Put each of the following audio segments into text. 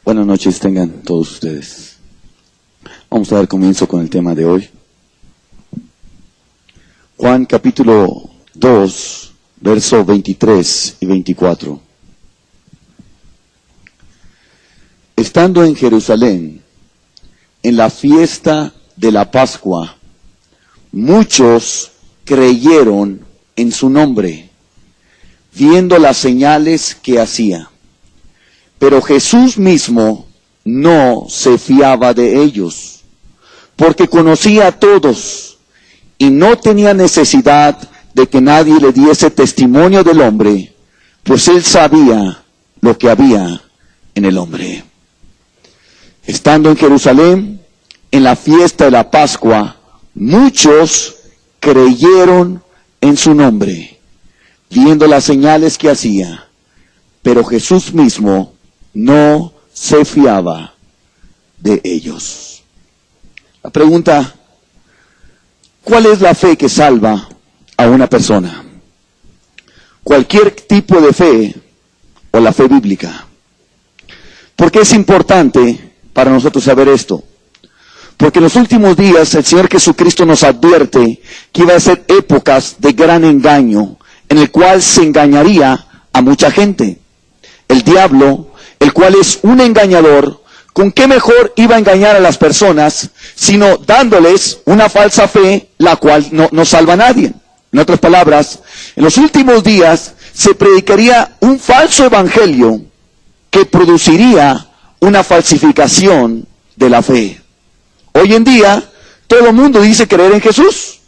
Buenas noches tengan todos ustedes. Vamos a dar comienzo con el tema de hoy. Juan capítulo 2, versos 23 y 24. Estando en Jerusalén, en la fiesta de la Pascua, muchos creyeron en su nombre, viendo las señales que hacía. Pero Jesús mismo no se fiaba de ellos, porque conocía a todos y no tenía necesidad de que nadie le diese testimonio del hombre, pues él sabía lo que había en el hombre. Estando en Jerusalén, en la fiesta de la Pascua, muchos creyeron en su nombre, viendo las señales que hacía, pero Jesús mismo no se fiaba de ellos. La pregunta: ¿cuál es la fe que salva a una persona? Cualquier tipo de fe o la fe bíblica. ¿Por qué es importante para nosotros saber esto? Porque en los últimos días el Señor Jesucristo nos advierte que iba a ser épocas de gran engaño, en el cual se engañaría a mucha gente. El diablo, el cual es un engañador, ¿con qué mejor iba a engañar a las personas, sino dándoles una falsa fe, la cual no salva a nadie? En otras palabras, en los últimos días se predicaría un falso evangelio que produciría una falsificación de la fe. Hoy en día, todo el mundo dice creer en Jesús.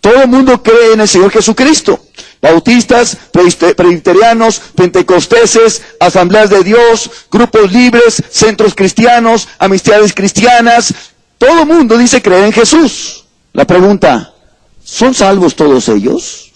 Todo el mundo cree en el Señor Jesucristo. Bautistas, presbiterianos, pentecosteses, asambleas de Dios, grupos libres, centros cristianos, amistades cristianas. Todo el mundo dice creer en Jesús. La pregunta: ¿son salvos todos ellos?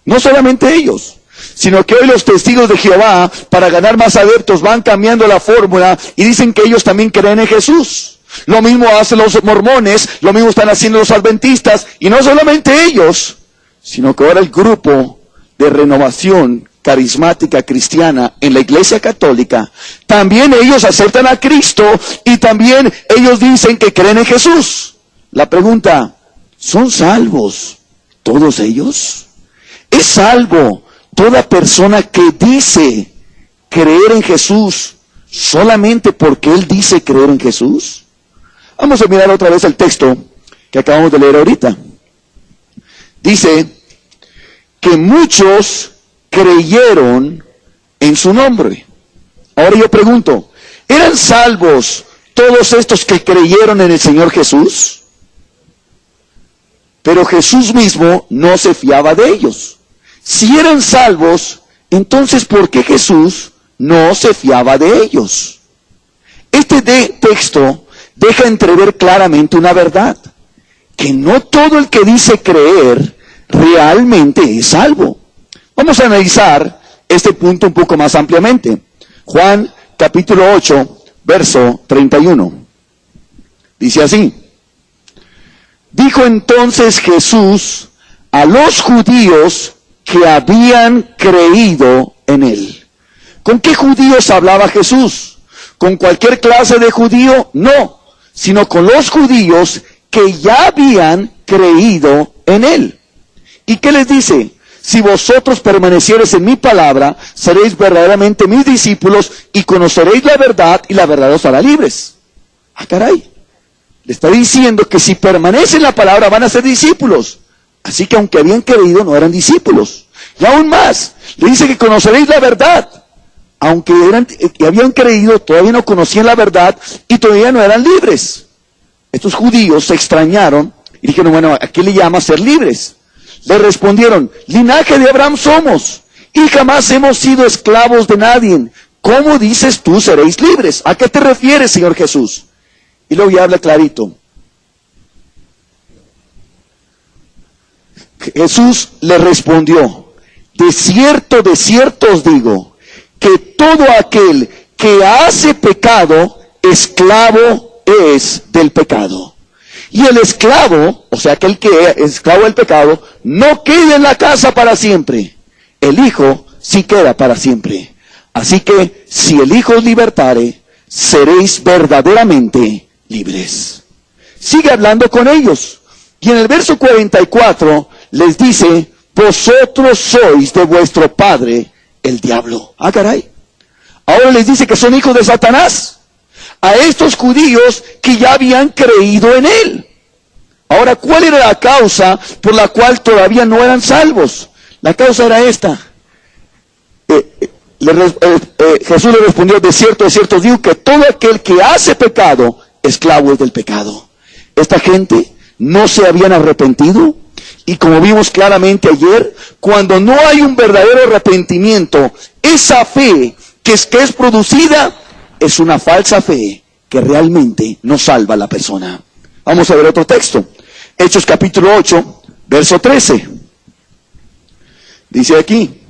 No solamente ellos, sino que hoy los testigos de Jehová, para ganar más adeptos, van cambiando la fórmula y dicen que ellos también creen en Jesús. Lo mismo hacen los mormones, lo mismo están haciendo los adventistas, y no solamente ellos, sino que ahora el grupo de renovación carismática cristiana en la Iglesia Católica, también ellos aceptan a Cristo y también ellos dicen que creen en Jesús. La pregunta: ¿son salvos todos ellos? ¿Es salvo toda persona que dice creer en Jesús solamente porque él dice creer en Jesús? Vamos a mirar otra vez el texto que acabamos de leer ahorita. Dice que muchos creyeron en su nombre. Ahora yo pregunto: ¿eran salvos todos estos que creyeron en el Señor Jesús? Pero Jesús mismo no se fiaba de ellos. Si eran salvos, entonces ¿por qué Jesús no se fiaba de ellos? Este texto deja entrever claramente una verdad: que no todo el que dice creer realmente es salvo. Vamos a analizar este punto un poco más ampliamente. Juan capítulo 8, verso 31. Dice así: dijo entonces Jesús a los judíos que habían creído en él. ¿Con qué judíos hablaba Jesús? ¿Con cualquier clase de judío? No, sino con los judíos que ya habían creído en él. ¿Y qué les dice? Si vosotros permaneciereis en mi palabra, seréis verdaderamente mis discípulos y conoceréis la verdad, y la verdad os hará libres. Ah, caray. Le está diciendo que si permanecen en la palabra van a ser discípulos. Así que aunque habían creído, no eran discípulos. Y aún más, le dice que conoceréis la verdad. Aunque habían creído, todavía no conocían la verdad y todavía no eran libres. Estos judíos se extrañaron y dijeron: bueno, ¿a qué le llama ser libres? Le respondieron: linaje de Abraham somos y jamás hemos sido esclavos de nadie. ¿Cómo dices tú seréis libres? ¿A qué te refieres, Señor Jesús? Y luego ya habla clarito. Jesús le respondió: de cierto os digo, que todo aquel que hace pecado, esclavo es del pecado. Y el esclavo, o sea, aquel que es esclavo del pecado, no queda en la casa para siempre. El Hijo sí queda para siempre. Así que, si el Hijo os libertare, seréis verdaderamente libres. Sigue hablando con ellos. Y en el verso 44 les dice, vosotros sois de vuestro padre el diablo. Ah, caray. Ahora les dice que son hijos de Satanás. A estos judíos que ya habían creído en él. Ahora, ¿cuál era la causa por la cual todavía no eran salvos? La causa era esta. Jesús le respondió, de cierto os digo que todo aquel que hace pecado, esclavo es del pecado. Esta gente no se habían arrepentido, y como vimos claramente ayer, cuando no hay un verdadero arrepentimiento, esa fe que es producida es una falsa fe que realmente no salva a la persona. Vamos a ver otro texto. Hechos capítulo 8, verso 13. Dice aquí,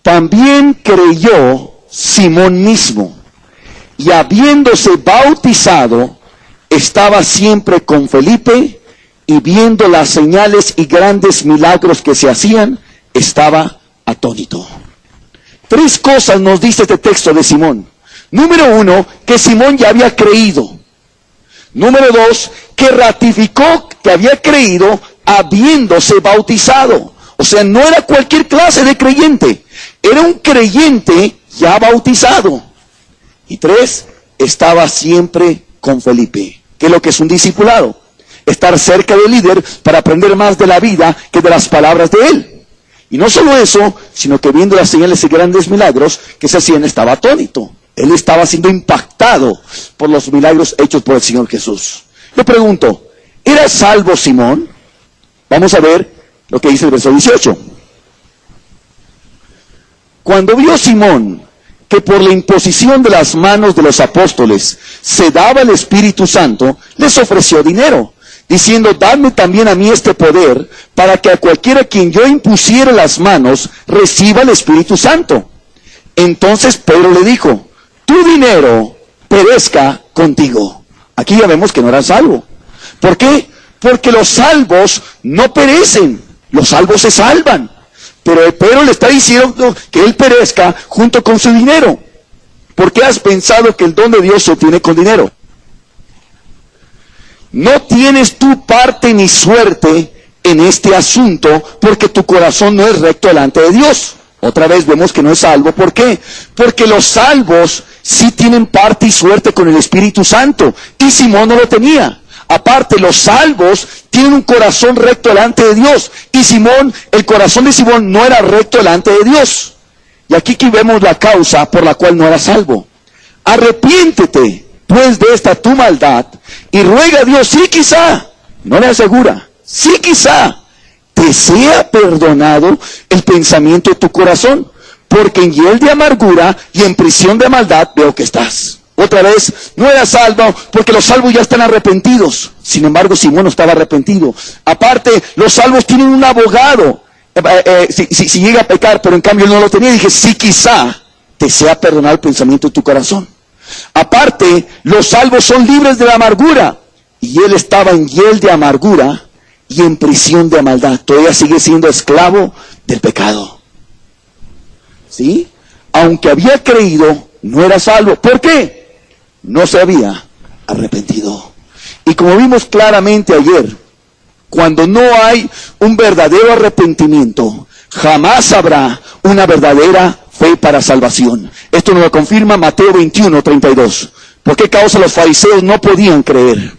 también creyó Simón mismo, y habiéndose bautizado, estaba siempre con Felipe, y viendo las señales y grandes milagros que se hacían, estaba atónito. 3 cosas nos dice este texto de Simón. Número 1, que Simón ya había creído. Número 2, que ratificó que había creído habiéndose bautizado. O sea, no era cualquier clase de creyente. Era un creyente ya bautizado. Y 3, estaba siempre con Felipe. ¿Qué es lo que es un discipulado? Estar cerca del líder para aprender más de la vida que de las palabras de él. Y no solo eso, sino que viendo las señales y grandes milagros que se hacían, estaba atónito. Él estaba siendo impactado por los milagros hechos por el Señor Jesús. Le pregunto, ¿era salvo Simón? Vamos a ver lo que dice el verso 18. Cuando vio Simón que por la imposición de las manos de los apóstoles se daba el Espíritu Santo, les ofreció dinero, diciendo, dadme también a mí este poder, para que a cualquiera a quien yo impusiera las manos, reciba el Espíritu Santo. Entonces Pedro le dijo, tu dinero perezca contigo. Aquí ya vemos que no era salvo. ¿Por qué? Porque los salvos no perecen, los salvos se salvan. Pero Pedro le está diciendo que él perezca junto con su dinero. ¿Por qué has pensado que el don de Dios se obtiene con dinero? No tienes tu parte ni suerte en este asunto, porque tu corazón no es recto delante de Dios. Otra vez vemos que no es salvo. ¿Por qué? Porque los salvos sí tienen parte y suerte con el Espíritu Santo, y Simón no lo tenía. Aparte, los salvos tienen un corazón recto delante de Dios, y Simón, el corazón de Simón no era recto delante de Dios. Y aquí vemos la causa por la cual no era salvo. Arrepiéntete pues de esta tu maldad, y ruega a Dios, sí quizá, no le asegura, sí quizá, te sea perdonado el pensamiento de tu corazón, porque en hiel de amargura y en prisión de maldad veo que estás. Otra vez, no era salvo, porque los salvos ya están arrepentidos. Sin embargo, Simón no estaba arrepentido. Aparte, los salvos tienen un abogado, si llega a pecar, pero en cambio él no lo tenía. Dije, sí quizá te sea perdonado el pensamiento de tu corazón. Aparte, los salvos son libres de la amargura, y él estaba en hiel de amargura y en prisión de maldad. Todavía sigue siendo esclavo del pecado. ¿Sí? Aunque había creído, no era salvo. ¿Por qué? No se había arrepentido. Y como vimos claramente ayer, cuando no hay un verdadero arrepentimiento, jamás habrá una verdadera fe para salvación. Esto nos lo confirma Mateo 21, 32. ¿Por qué causa los fariseos no podían creer?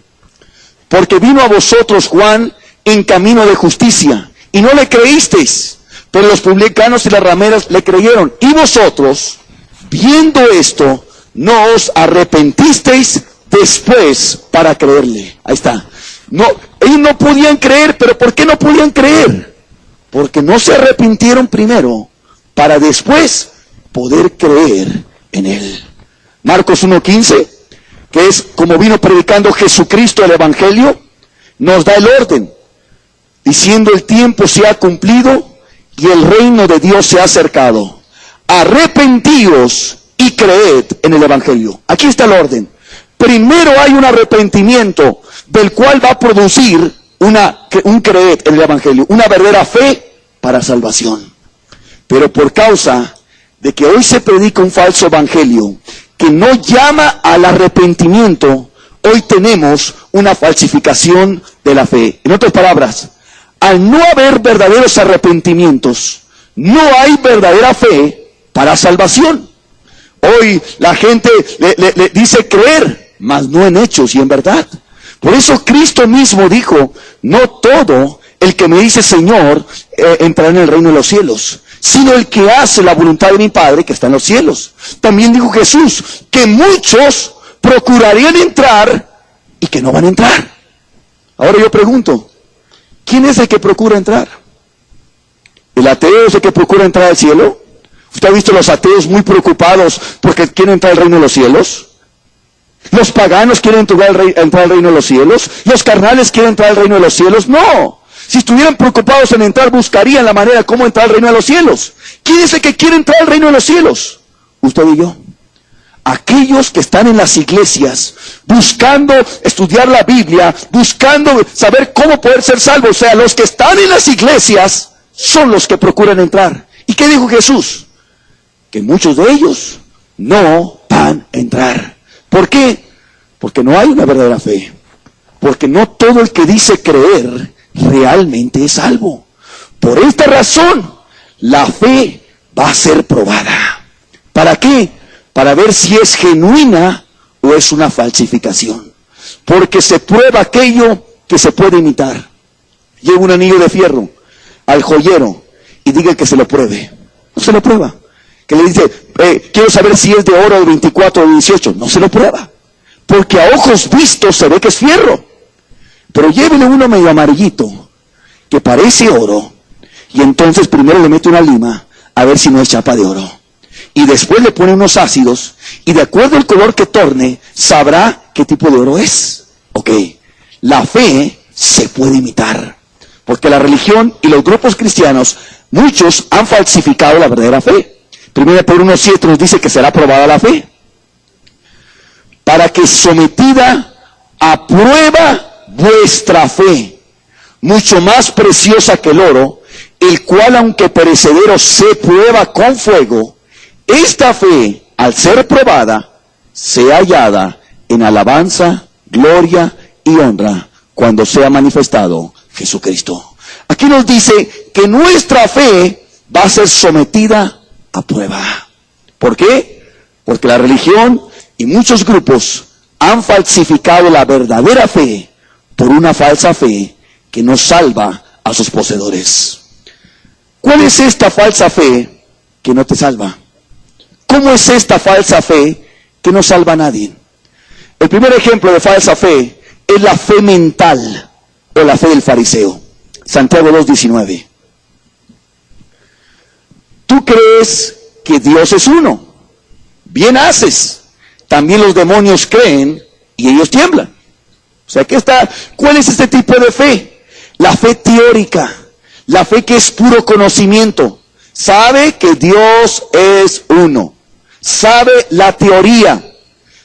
Porque vino a vosotros Juan en camino de justicia, y no le creísteis, pero los publicanos y las rameras le creyeron. Y vosotros, viendo esto, no os arrepentisteis después para creerle. Ahí está. No, ellos no podían creer, pero ¿por qué no podían creer? Porque no se arrepintieron primero, para después poder creer en él. Marcos 1:15, que es como vino predicando Jesucristo el Evangelio, nos da el orden, diciendo el tiempo se ha cumplido y el reino de Dios se ha acercado. Arrepentíos y creed en el Evangelio. Aquí está el orden. Primero hay un arrepentimiento, del cual va a producir un creed en el Evangelio, una verdadera fe para salvación. Pero por causa de que hoy se predica un falso evangelio, que no llama al arrepentimiento, hoy tenemos una falsificación de la fe. En otras palabras, al no haber verdaderos arrepentimientos, no hay verdadera fe para salvación. Hoy la gente le dice creer, mas no en hechos y en verdad. Por eso Cristo mismo dijo, no todo el que me dice Señor entrará en el reino de los cielos, sino el que hace la voluntad de mi Padre que está en los cielos. También dijo Jesús que muchos procurarían entrar y que no van a entrar. Ahora yo pregunto, ¿quién es el que procura entrar? ¿El ateo es el que procura entrar al cielo? ¿Usted ha visto los ateos muy preocupados porque quieren entrar al reino de los cielos? ¿Los paganos quieren entrar al reino de los cielos? ¿Los carnales quieren entrar al reino de los cielos? No. Si estuvieran preocupados en entrar, buscarían la manera cómo entrar al reino de los cielos. ¿Quién es el que quiere entrar al reino de los cielos? Usted y yo. Aquellos que están en las iglesias, buscando estudiar la Biblia, buscando saber cómo poder ser salvos. O sea, los que están en las iglesias son los que procuran entrar. ¿Y qué dijo Jesús? Que muchos de ellos no van a entrar. ¿Por qué? Porque no hay una verdadera fe. Porque no todo el que dice creer realmente es salvo. Por esta razón, la fe va a ser probada. ¿Para qué? Para ver si es genuina o es una falsificación. Porque se prueba aquello que se puede imitar. Lleva un anillo de fierro al joyero y diga que se lo pruebe. No se lo prueba. Que le dice, quiero saber si es de oro de 24 o de 18. No se lo prueba. Porque a ojos vistos se ve que es fierro. Pero llévele uno medio amarillito, que parece oro, y entonces primero le mete una lima, a ver si no es chapa de oro. Y después le pone unos ácidos, y de acuerdo al color que torne, sabrá qué tipo de oro es. Ok, la fe se puede imitar, porque la religión y los grupos cristianos, muchos han falsificado la verdadera fe. 1 Pedro 1:7 nos dice que será probada la fe, para que sometida a prueba vuestra fe, mucho más preciosa que el oro, el cual aunque perecedero se prueba con fuego, esta fe, al ser probada, sea hallada en alabanza, gloria y honra cuando sea manifestado Jesucristo. Aquí nos dice que nuestra fe va a ser sometida a prueba. ¿Por qué? Porque la religión y muchos grupos han falsificado la verdadera fe por una falsa fe que no salva a sus poseedores. ¿Cuál es esta falsa fe que no te salva? ¿Cómo es esta falsa fe que no salva a nadie? El primer ejemplo de falsa fe es la fe mental o la fe del fariseo. Santiago 2:19. Tú crees que Dios es uno. Bien haces. También los demonios creen y ellos tiemblan. O sea, ¿cuál es este tipo de fe? La fe teórica, la fe que es puro conocimiento. Sabe que Dios es uno, sabe la teoría,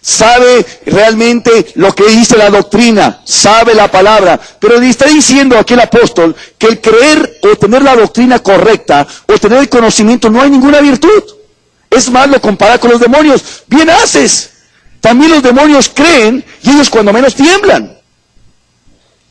sabe realmente lo que dice la doctrina, sabe la palabra. Pero está diciendo aquí el apóstol que el creer o tener la doctrina correcta o tener el conocimiento no hay ninguna virtud. Es más, lo compara con los demonios. Bien haces. También los demonios creen y ellos cuando menos tiemblan.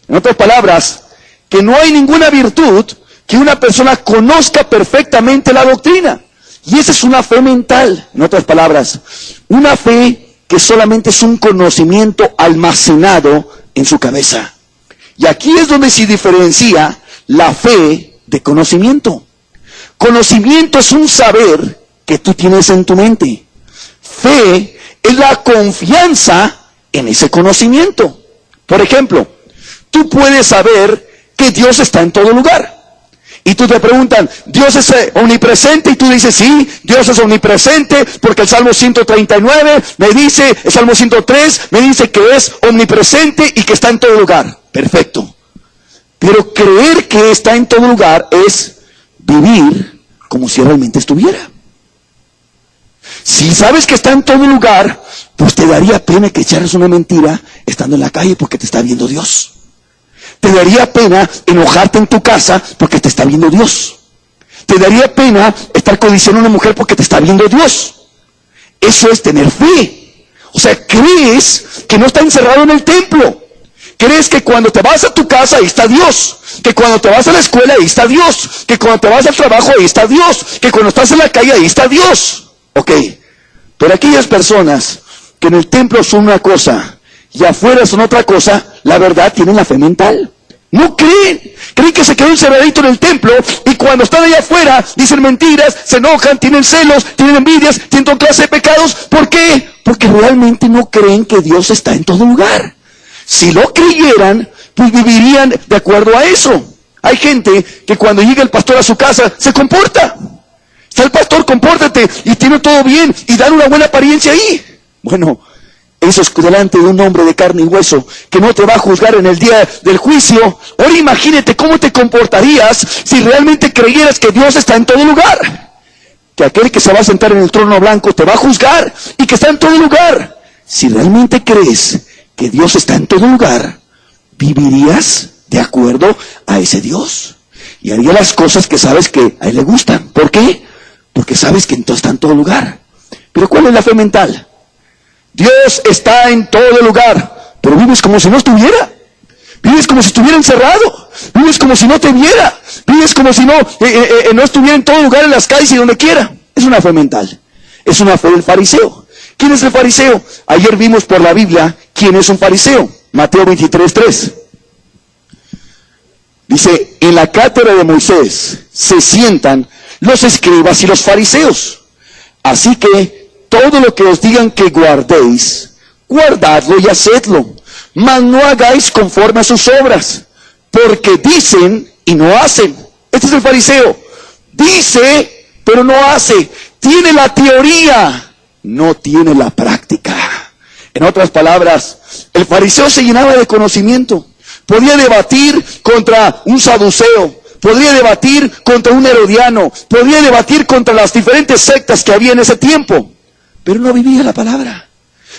En otras palabras, que no hay ninguna virtud que una persona conozca perfectamente la doctrina. Y esa es una fe mental. En otras palabras, una fe que solamente es un conocimiento almacenado en su cabeza. Y aquí es donde se diferencia la fe de conocimiento. Conocimiento es un saber que tú tienes en tu mente. Fe es la confianza en ese conocimiento. Por ejemplo, tú puedes saber que Dios está en todo lugar. Y tú te preguntan, ¿Dios es omnipresente? Y tú dices, sí, Dios es omnipresente, porque el Salmo 139 me dice, el Salmo 103 me dice que es omnipresente y que está en todo lugar. Perfecto. Pero creer que está en todo lugar es vivir como si realmente estuviera. Si sabes que está en todo lugar, pues te daría pena que echaras una mentira estando en la calle porque te está viendo Dios. Te daría pena enojarte en tu casa porque te está viendo Dios. Te daría pena estar codiciando a una mujer porque te está viendo Dios. Eso es tener fe. O sea, crees que no está encerrado en el templo. Crees que cuando te vas a tu casa, ahí está Dios. Que cuando te vas a la escuela, ahí está Dios. Que cuando te vas al trabajo, ahí está Dios. Que cuando estás en la calle, ahí está Dios. Ok. Pero aquellas personas que en el templo son una cosa y afuera son otra cosa, la verdad, tienen la fe mental. No creen. Creen que se quedó encerradito en el templo y cuando están allá afuera dicen mentiras, se enojan, tienen celos, tienen envidias, tienen toda clase de pecados. ¿Por qué? Porque realmente no creen que Dios está en todo lugar. Si lo creyeran, pues vivirían de acuerdo a eso. Hay gente que cuando llega el pastor a su casa se comporta. Está el pastor, compórtate, y tiene todo bien, y dan una buena apariencia ahí. Bueno, eso es delante de un hombre de carne y hueso, que no te va a juzgar en el día del juicio. Ahora imagínate cómo te comportarías si realmente creyeras que Dios está en todo lugar. Que aquel que se va a sentar en el trono blanco te va a juzgar, y que está en todo lugar. Si realmente crees que Dios está en todo lugar, vivirías de acuerdo a ese Dios. Y haría las cosas que sabes que a Él le gustan. ¿Por qué? Porque sabes que está en todo lugar. Pero ¿cuál es la fe mental? Dios está en todo lugar, pero vives como si no estuviera. Vives como si estuviera encerrado. Vives como si no te viera. Vives como si no estuviera en todo lugar, en las calles y donde quiera. Es una fe mental. Es una fe del fariseo. ¿Quién es el fariseo? Ayer vimos por la Biblia quién es un fariseo. Mateo 23:3. Dice, en la cátedra de Moisés se sientan los escribas y los fariseos. Así que todo lo que os digan que guardéis, guardadlo y hacedlo. Mas no hagáis conforme a sus obras, porque dicen y no hacen. Este es el fariseo. Dice, pero no hace. Tiene la teoría, no tiene la práctica. En otras palabras, el fariseo se llenaba de conocimiento. Podía debatir contra un saduceo, podría debatir contra un herodiano, podría debatir contra las diferentes sectas que había en ese tiempo, pero no vivía la palabra.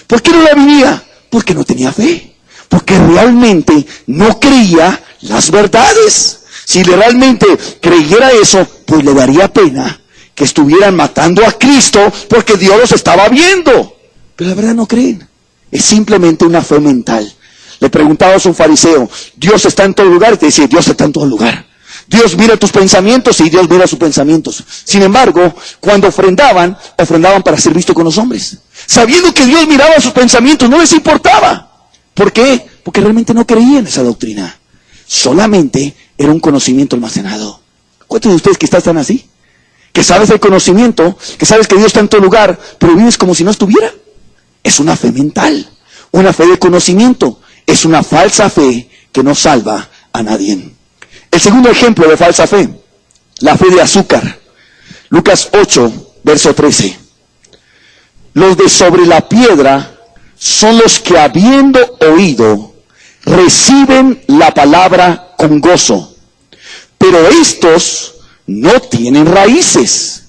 ¿Por qué no la vivía? Porque no tenía fe, porque realmente no creía las verdades. Si realmente creyera eso, pues le daría pena que estuvieran matando a Cristo porque Dios los estaba viendo. Pero la verdad no creen. Es simplemente una fe mental. Le preguntabas a un fariseo, ¿Dios está en todo lugar? Y te decía, Dios está en todo lugar. Dios mira tus pensamientos y Dios mira sus pensamientos. Sin embargo, cuando ofrendaban para ser visto con los hombres. Sabiendo que Dios miraba sus pensamientos, no les importaba. ¿Por qué? Porque realmente no creían esa doctrina. Solamente era un conocimiento almacenado. ¿Cuántos de ustedes que están así? Que sabes el conocimiento, que sabes que Dios está en todo lugar, pero vives como si no estuviera. Es una fe mental, una fe de conocimiento. Es una falsa fe que no salva a nadie. El segundo ejemplo de falsa fe, la fe de azúcar. Lucas 8, verso 13. Los de sobre la piedra son los que habiendo oído, reciben la palabra con gozo. Pero estos no tienen raíces.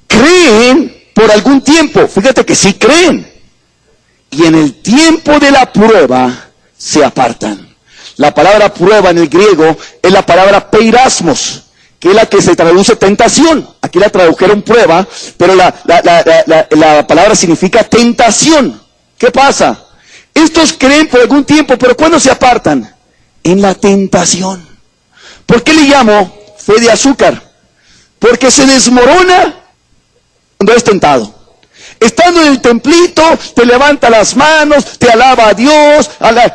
Creen por algún tiempo. Fíjate que sí creen. Y en el tiempo de la prueba, se apartan. La palabra prueba en el griego es la palabra peirasmos, que es la que se traduce tentación. Aquí la tradujeron prueba, pero la palabra significa tentación. ¿Qué pasa? Estos creen por algún tiempo, pero ¿cuándo se apartan? En la tentación. ¿Por qué le llamo fe de azúcar? Porque se desmorona cuando es tentado. Estando en el templito, te levanta las manos, te alaba a Dios,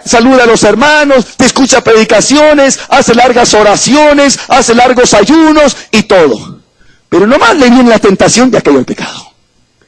saluda a los hermanos, te escucha predicaciones, hace largas oraciones, hace largos ayunos y todo. Pero nomás le viene la tentación, ya cayó el pecado.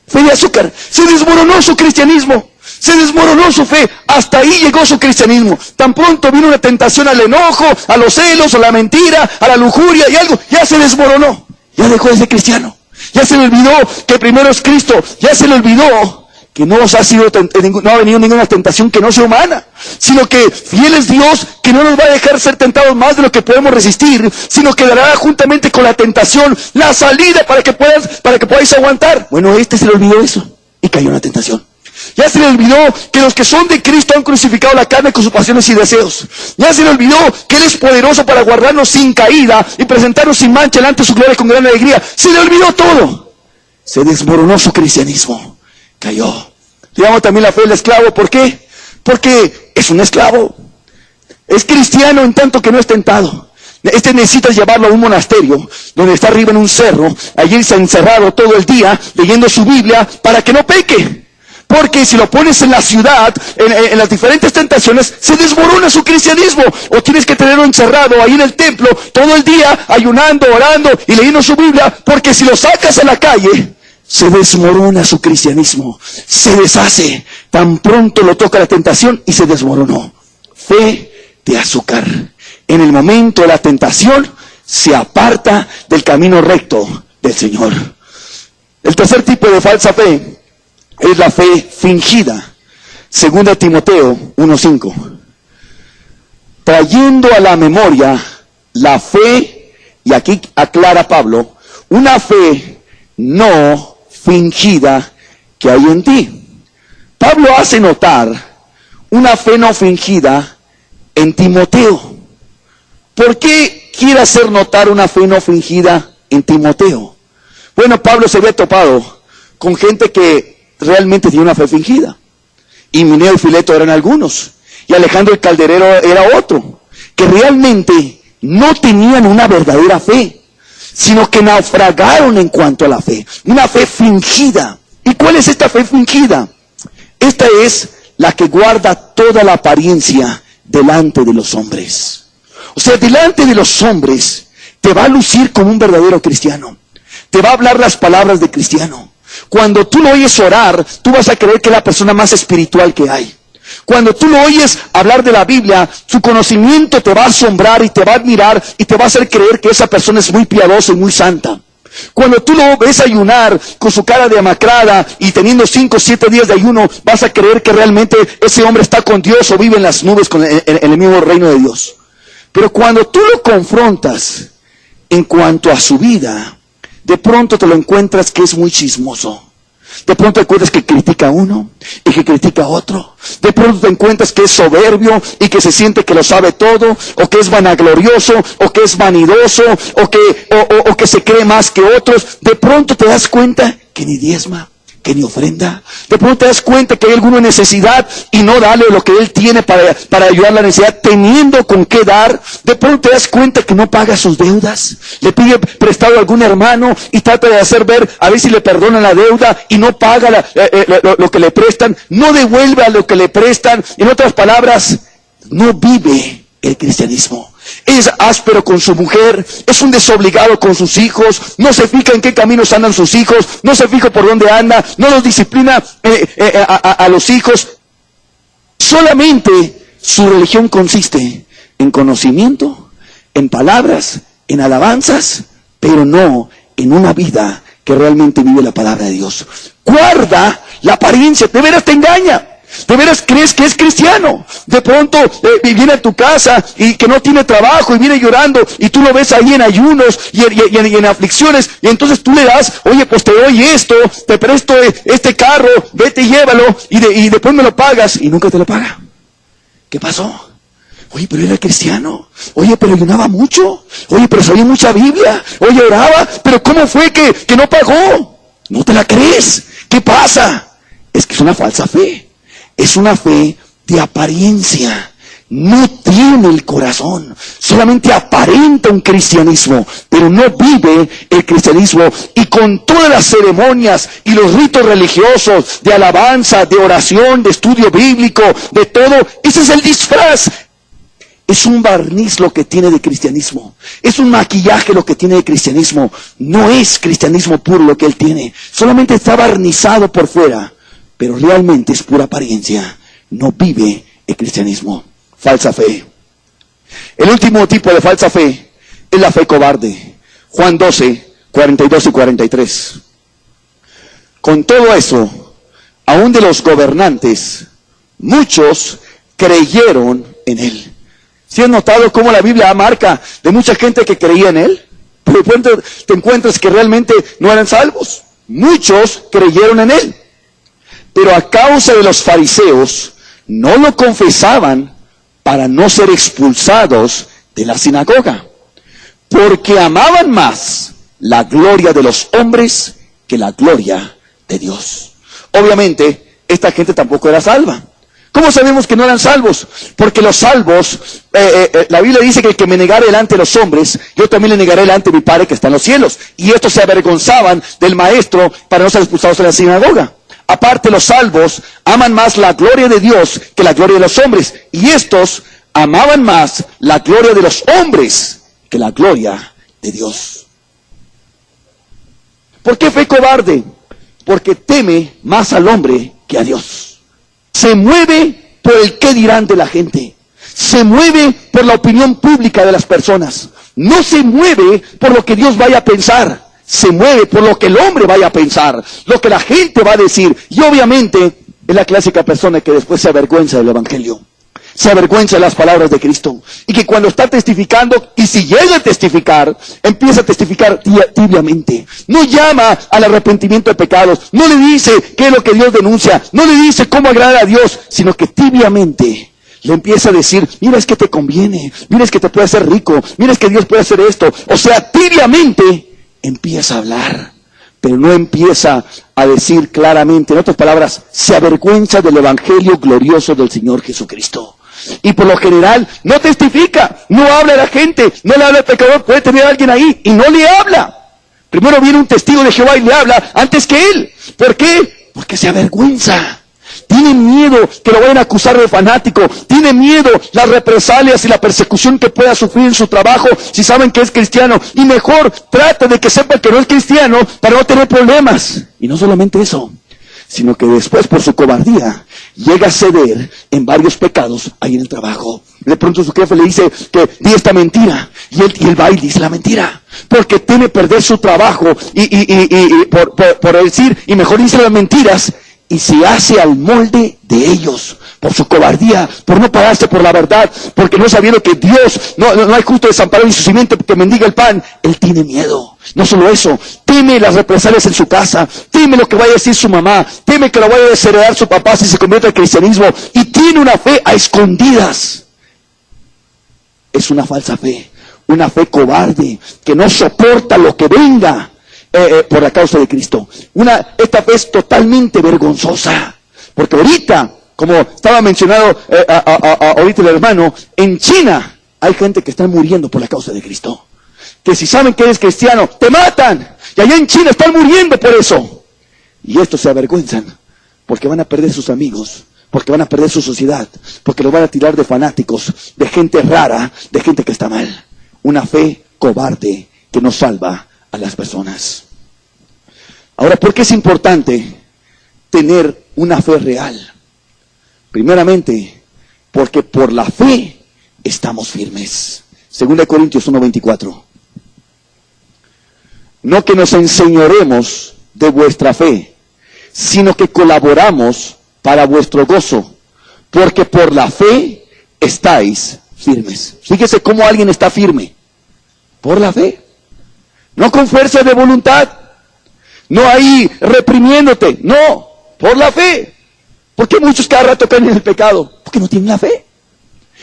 Fe de azúcar. Se desmoronó su cristianismo, se desmoronó su fe, hasta ahí llegó su cristianismo. Tan pronto vino una tentación al enojo, a los celos, a la mentira, a la lujuria y algo, ya se desmoronó, ya dejó de ser cristiano. Ya se le olvidó que primero es Cristo. Ya se le olvidó que no ha venido ninguna tentación que no sea humana, sino que fiel es Dios, que no nos va a dejar ser tentados más de lo que podemos resistir, sino que dará juntamente con la tentación la salida para que podáis aguantar. Bueno, se le olvidó eso y cayó en la tentación. Ya se le olvidó que los que son de Cristo han crucificado la carne con sus pasiones y deseos. Ya se le olvidó que Él es poderoso para guardarnos sin caída y presentarnos sin mancha delante de su gloria con gran alegría. Se le olvidó todo. Se desmoronó su cristianismo. cayó. Le llamo también la fe del esclavo. ¿Por qué? Porque es un esclavo. Es cristiano en tanto que no es tentado. Necesitas llevarlo a un monasterio, donde está arriba en un cerro, allí está encerrado todo el día, leyendo su Biblia, para que no peque. Porque si lo pones en la ciudad, en las diferentes tentaciones, se desmorona su cristianismo. O tienes que tenerlo encerrado ahí en el templo, todo el día, ayunando, orando y leyendo su Biblia, porque si lo sacas a la calle, se desmorona su cristianismo, se deshace. Tan pronto lo toca la tentación y se desmoronó. Fe de azúcar. En el momento de la tentación, se aparta del camino recto del Señor. El tercer tipo de falsa fe es la fe fingida. 2 Timoteo 1:5. Trayendo a la memoria la fe, y aquí aclara Pablo, una fe no fingida que hay en ti. Pablo hace notar una fe no fingida en Timoteo. ¿Por qué quiere hacer notar una fe no fingida en Timoteo? Bueno, Pablo se había topado con gente que realmente tenía una fe fingida. Himeneo y Fileto eran algunos, y Alejandro el Calderero era otro, que realmente no tenían una verdadera fe, sino que naufragaron en cuanto a la fe, una fe fingida. ¿Y cuál es esta fe fingida? Esta es la que guarda toda la apariencia delante de los hombres. O sea, delante de los hombres te va a lucir como un verdadero cristiano, te va a hablar las palabras de cristiano. Cuando tú lo oyes orar, tú vas a creer que es la persona más espiritual que hay. Cuando tú lo oyes hablar de la Biblia, su conocimiento te va a asombrar y te va a admirar y te va a hacer creer que esa persona es muy piadosa y muy santa. Cuando tú lo ves ayunar con su cara demacrada y teniendo 5 o 7 días de ayuno, vas a creer que realmente ese hombre está con Dios o vive en las nubes en el mismo reino de Dios. Pero cuando tú lo confrontas en cuanto a su vida, de pronto te lo encuentras que es muy chismoso. De pronto te encuentras que critica a uno y que critica a otro. De pronto te encuentras que es soberbio y que se siente que lo sabe todo, o que es vanaglorioso, o que es vanidoso, o que se cree más que otros. De pronto te das cuenta que ni diezma, que ni ofrenda. De pronto te das cuenta que hay alguna necesidad y no dale lo que él tiene para ayudar a la necesidad, teniendo con qué dar. De pronto te das cuenta que no paga sus deudas, le pide prestado a algún hermano y trata de hacer ver a ver si le perdonan la deuda y no paga lo que le prestan, no devuelve a lo que le prestan. En otras palabras, no vive el cristianismo. Es áspero con su mujer, es un desobligado con sus hijos, no se fija en qué caminos andan sus hijos, no se fija por dónde anda, no los disciplina a los hijos. Solamente su religión consiste en conocimiento, en palabras, en alabanzas, pero no en una vida que realmente vive la palabra de Dios. Guarda la apariencia, de veras te engaña. ¿De veras crees que es cristiano? De pronto viene a tu casa y que no tiene trabajo y viene llorando y tú lo ves ahí en ayunos y en aflicciones, y entonces tú le das, oye, pues te doy esto, te presto este carro, vete y llévalo y después me lo pagas, y nunca te lo paga. ¿Qué pasó? Oye, pero era cristiano. Oye, pero ayunaba mucho. Oye, pero sabía mucha Biblia. Oye, oraba. Pero ¿cómo fue que no pagó? ¿No te la crees? ¿Qué pasa? Es que es una falsa fe. Es una fe de apariencia. No tiene el corazón. Solamente aparenta un cristianismo, pero no vive el cristianismo. Y con todas las ceremonias y los ritos religiosos de alabanza, de oración, de estudio bíblico, de todo, ese es el disfraz. Es un barniz lo que tiene de cristianismo. Es un maquillaje lo que tiene de cristianismo. No es cristianismo puro lo que él tiene. Solamente está barnizado por fuera, pero realmente es pura apariencia. No vive el cristianismo. Falsa fe. El último tipo de falsa fe es la fe cobarde. Juan 12, 42 y 43. Con todo eso, aún de los gobernantes, muchos creyeron en él. ¿Sí has notado cómo la Biblia marca de mucha gente que creía en él? Pero de pronto te encuentras que realmente no eran salvos. Muchos creyeron en él. Pero a causa de los fariseos, no lo confesaban para no ser expulsados de la sinagoga, porque amaban más la gloria de los hombres que la gloria de Dios. Obviamente, esta gente tampoco era salva. ¿Cómo sabemos que no eran salvos? Porque los salvos, la Biblia dice que el que me negare delante de los hombres, yo también le negaré delante de mi Padre que está en los cielos. Y estos se avergonzaban del maestro para no ser expulsados de la sinagoga. Aparte, los salvos aman más la gloria de Dios que la gloria de los hombres. Y estos amaban más la gloria de los hombres que la gloria de Dios. ¿Por qué fe cobarde? Porque teme más al hombre que a Dios. Se mueve por el qué dirán de la gente. Se mueve por la opinión pública de las personas. No se mueve por lo que Dios vaya a pensar. Se mueve por lo que el hombre vaya a pensar, lo que la gente va a decir. Y obviamente es la clásica persona que después se avergüenza del Evangelio. Se avergüenza de las palabras de Cristo. Y que cuando está testificando, y si llega a testificar, empieza a testificar tibiamente. No llama al arrepentimiento de pecados. No le dice qué es lo que Dios denuncia. No le dice cómo agradar a Dios. Sino que tibiamente le empieza a decir, mira, es que te conviene. Mira, es que te puede hacer rico. Mira, es que Dios puede hacer esto. O sea, tibiamente empieza a hablar. Pero no empieza a decir claramente. En otras palabras, se avergüenza del Evangelio glorioso del Señor Jesucristo. Y por lo general no testifica, no habla a la gente, no le habla al pecador. Puede tener a alguien ahí y no le habla. Primero viene un testigo de Jehová y le habla antes que él. ¿Por qué? Porque se avergüenza. Tiene miedo que lo vayan a acusar de fanático. Tiene miedo las represalias y la persecución que pueda sufrir en su trabajo si saben que es cristiano. Y mejor trata de que sepan que no es cristiano para no tener problemas. Y no solamente eso, sino que después por su cobardía llega a ceder en varios pecados ahí en el trabajo. De pronto su jefe le dice que di esta mentira y él va y dice la mentira porque teme perder su trabajo y por decir, y mejor dice las mentiras y se hace al molde de ellos por su cobardía, por no pararse por la verdad, porque no sabiendo que Dios no hay justo desamparado ni su simiente que mendiga el pan. Él tiene miedo. No solo eso, teme las represalias en su casa, teme lo que vaya a decir su mamá, teme que lo vaya a desheredar su papá si se convierte al cristianismo, y tiene una fe a escondidas. Es una falsa fe, una fe cobarde, que no soporta lo que venga por la causa de Cristo. Esta fe es totalmente vergonzosa, porque ahorita, como estaba mencionado ahorita el hermano, en China hay gente que está muriendo por la causa de Cristo. Que si saben que eres cristiano, te matan. Y allá en China están muriendo por eso. Y estos se avergüenzan, porque van a perder sus amigos, porque van a perder su sociedad, porque los van a tirar de fanáticos, de gente rara, de gente que está mal. Una fe cobarde que no salva a las personas. Ahora, ¿por qué es importante tener una fe real? Primeramente, porque por la fe estamos firmes. 2 Corintios 1:24. No que nos enseñoremos de vuestra fe, sino que colaboramos para vuestro gozo, porque por la fe estáis firmes. Fíjese cómo alguien está firme. Por la fe. No con fuerza de voluntad. No ahí reprimiéndote. No, por la fe. ¿Por qué muchos cada rato caen en el pecado? Porque no tienen la fe.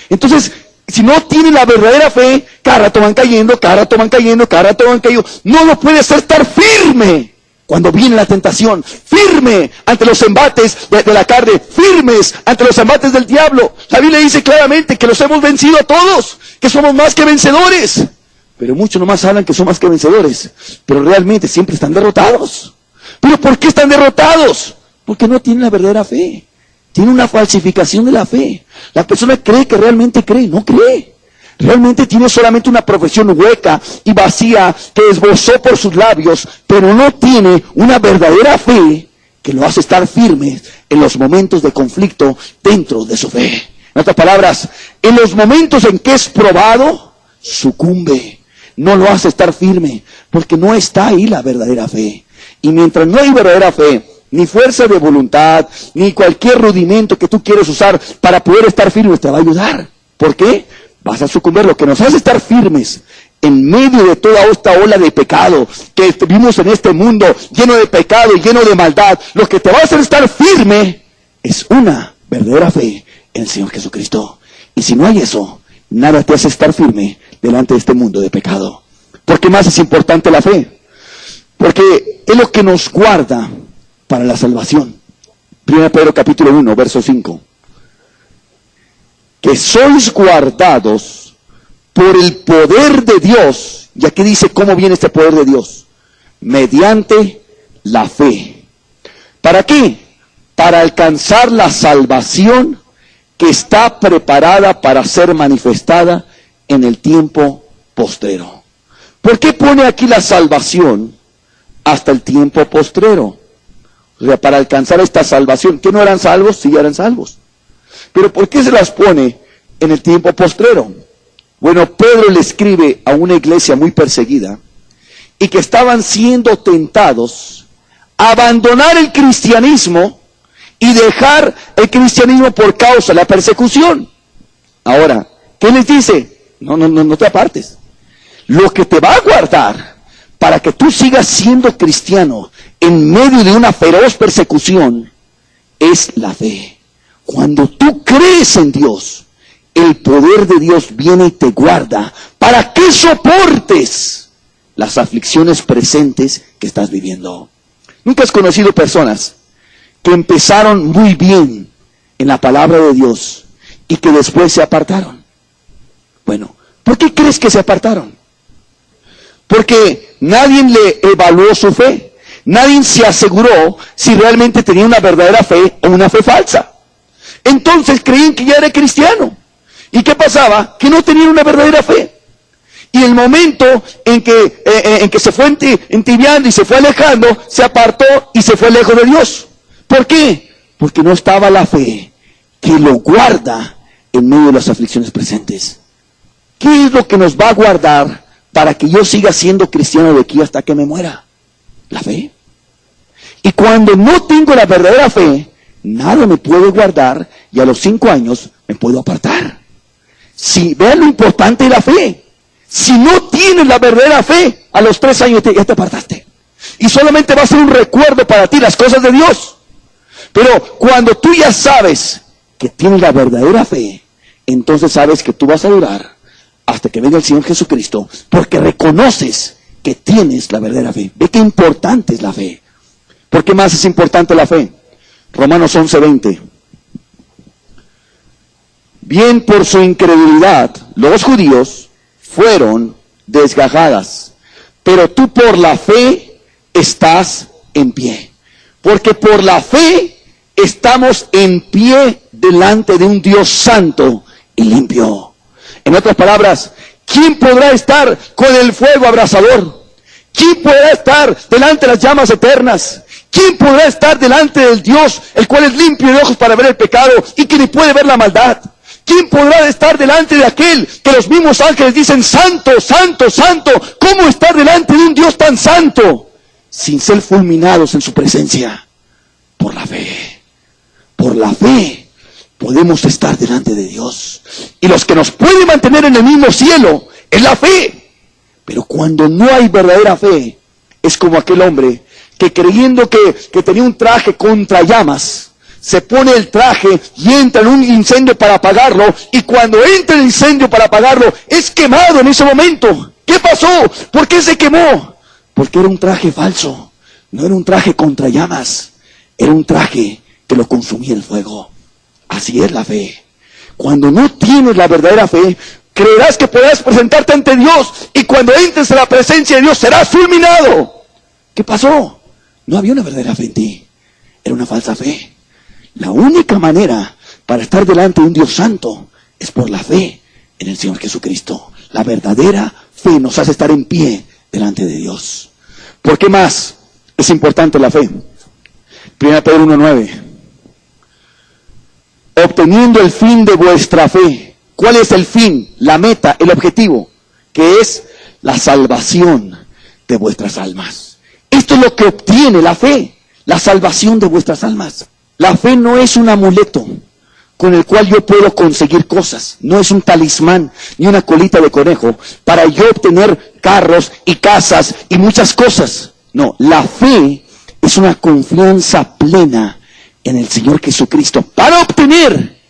Entonces, si no tienen la verdadera fe, cada rato van cayendo, cada rato van cayendo, cada rato van cayendo. No lo puedes estar firme cuando viene la tentación. Firme ante los embates de la carne. Firmes ante los embates del diablo. La Biblia dice claramente que los hemos vencido a todos. Que somos más que vencedores. Pero muchos nomás hablan que son más que vencedores. Pero realmente siempre están derrotados. ¿Pero por qué están derrotados? Porque no tienen la verdadera fe. Tiene una falsificación de la fe. La persona cree que realmente cree, no cree. Realmente tiene solamente una profesión hueca y vacía que esbozó por sus labios, pero no tiene una verdadera fe que lo hace estar firme en los momentos de conflicto dentro de su fe. En otras palabras, en los momentos en que es probado, sucumbe. No lo hace estar firme, porque no está ahí la verdadera fe. Y mientras no hay verdadera fe, ni fuerza de voluntad, ni cualquier rudimento que tú quieras usar para poder estar firmes te va a ayudar. ¿Por qué? Vas a sucumbir. Lo que nos hace estar firmes en medio de toda esta ola de pecado que vivimos en este mundo lleno de pecado y lleno de maldad, lo que te va a hacer estar firme es una verdadera fe en el Señor Jesucristo. Y si no hay eso, nada te hace estar firme delante de este mundo de pecado. ¿Por qué más es importante la fe? Porque es lo que nos guarda para la salvación. 1 Pedro capítulo 1, verso 5. Que sois guardados por el poder de Dios. Y aquí dice cómo viene este poder de Dios. Mediante la fe. ¿Para qué? Para alcanzar la salvación que está preparada para ser manifestada en el tiempo postrero. ¿Por qué pone aquí la salvación hasta el tiempo postrero? O sea, para alcanzar esta salvación, ¿que no eran salvos? Sí, eran salvos. Pero ¿por qué se las pone en el tiempo postrero? Bueno, Pedro le escribe a una iglesia muy perseguida y que estaban siendo tentados a abandonar el cristianismo y dejar el cristianismo por causa de la persecución. Ahora, ¿qué les dice? No te apartes. Lo que te va a guardar para que tú sigas siendo cristiano en medio de una feroz persecución es la fe. Cuando tú crees en Dios, el poder de Dios viene y te guarda para que soportes las aflicciones presentes que estás viviendo. ¿Nunca has conocido personas que empezaron muy bien en la palabra de Dios y que después se apartaron? Bueno, ¿por qué crees que se apartaron? Porque nadie le evaluó su fe. Nadie se aseguró si realmente tenía una verdadera fe o una fe falsa. Entonces creían que ya era cristiano. ¿Y qué pasaba? Que no tenían una verdadera fe. Y el momento en que se fue entibiando y se fue alejando, se apartó y se fue lejos de Dios. ¿Por qué? Porque no estaba la fe que lo guarda en medio de las aflicciones presentes. ¿Qué es lo que nos va a guardar para que yo siga siendo cristiano de aquí hasta que me muera? La fe. Y cuando no tengo la verdadera fe, nada me puede guardar y a los 5 años me puedo apartar. Si vean lo importante de la fe. Si no tienes la verdadera fe, a los 3 años ya te apartaste. Y solamente va a ser un recuerdo para ti las cosas de Dios. Pero cuando tú ya sabes que tienes la verdadera fe, entonces sabes que tú vas a durar hasta que venga el Señor Jesucristo, porque reconoces que tienes la verdadera fe. Ve qué importante es la fe. ¿Por qué más es importante la fe? Romanos 11:20. Bien por su incredulidad, los judíos fueron desgajadas, pero tú por la fe estás en pie. Porque por la fe estamos en pie delante de un Dios santo y limpio. En otras palabras, ¿quién podrá estar con el fuego abrasador? ¿Quién podrá estar delante de las llamas eternas? ¿Quién podrá estar delante del Dios, el cual es limpio de ojos para ver el pecado y que ni puede ver la maldad? ¿Quién podrá estar delante de aquel que los mismos ángeles dicen, santo, santo, santo? ¿Cómo estar delante de un Dios tan santo sin ser fulminados en su presencia? Por la fe. Por la fe podemos estar delante de Dios. Y los que nos pueden mantener en el mismo cielo es la fe. Pero cuando no hay verdadera fe, es como aquel hombre que creyendo que tenía un traje contra llamas, se pone el traje y entra en un incendio para apagarlo, y cuando entra el incendio para apagarlo, es quemado en ese momento. ¿Qué pasó? ¿Por qué se quemó? Porque era un traje falso, no era un traje contra llamas, era un traje que lo consumía el fuego. Así es la fe. Cuando no tienes la verdadera fe, creerás que podrás presentarte ante Dios, y cuando entres a la presencia de Dios serás fulminado. ¿Qué pasó? No había una verdadera fe en ti, era una falsa fe. La única manera para estar delante de un Dios santo es por la fe en el Señor Jesucristo. La verdadera fe nos hace estar en pie delante de Dios. ¿Por qué más es importante la fe? 1 Pedro 1:9. Obteniendo el fin de vuestra fe. ¿Cuál es el fin? La meta, el objetivo, que es la salvación de vuestras almas. Esto es lo que obtiene la fe, la salvación de vuestras almas. La fe no es un amuleto con el cual yo puedo conseguir cosas. No es un talismán ni una colita de conejo para yo obtener carros y casas y muchas cosas. No, la fe es una confianza plena en el Señor Jesucristo para obtener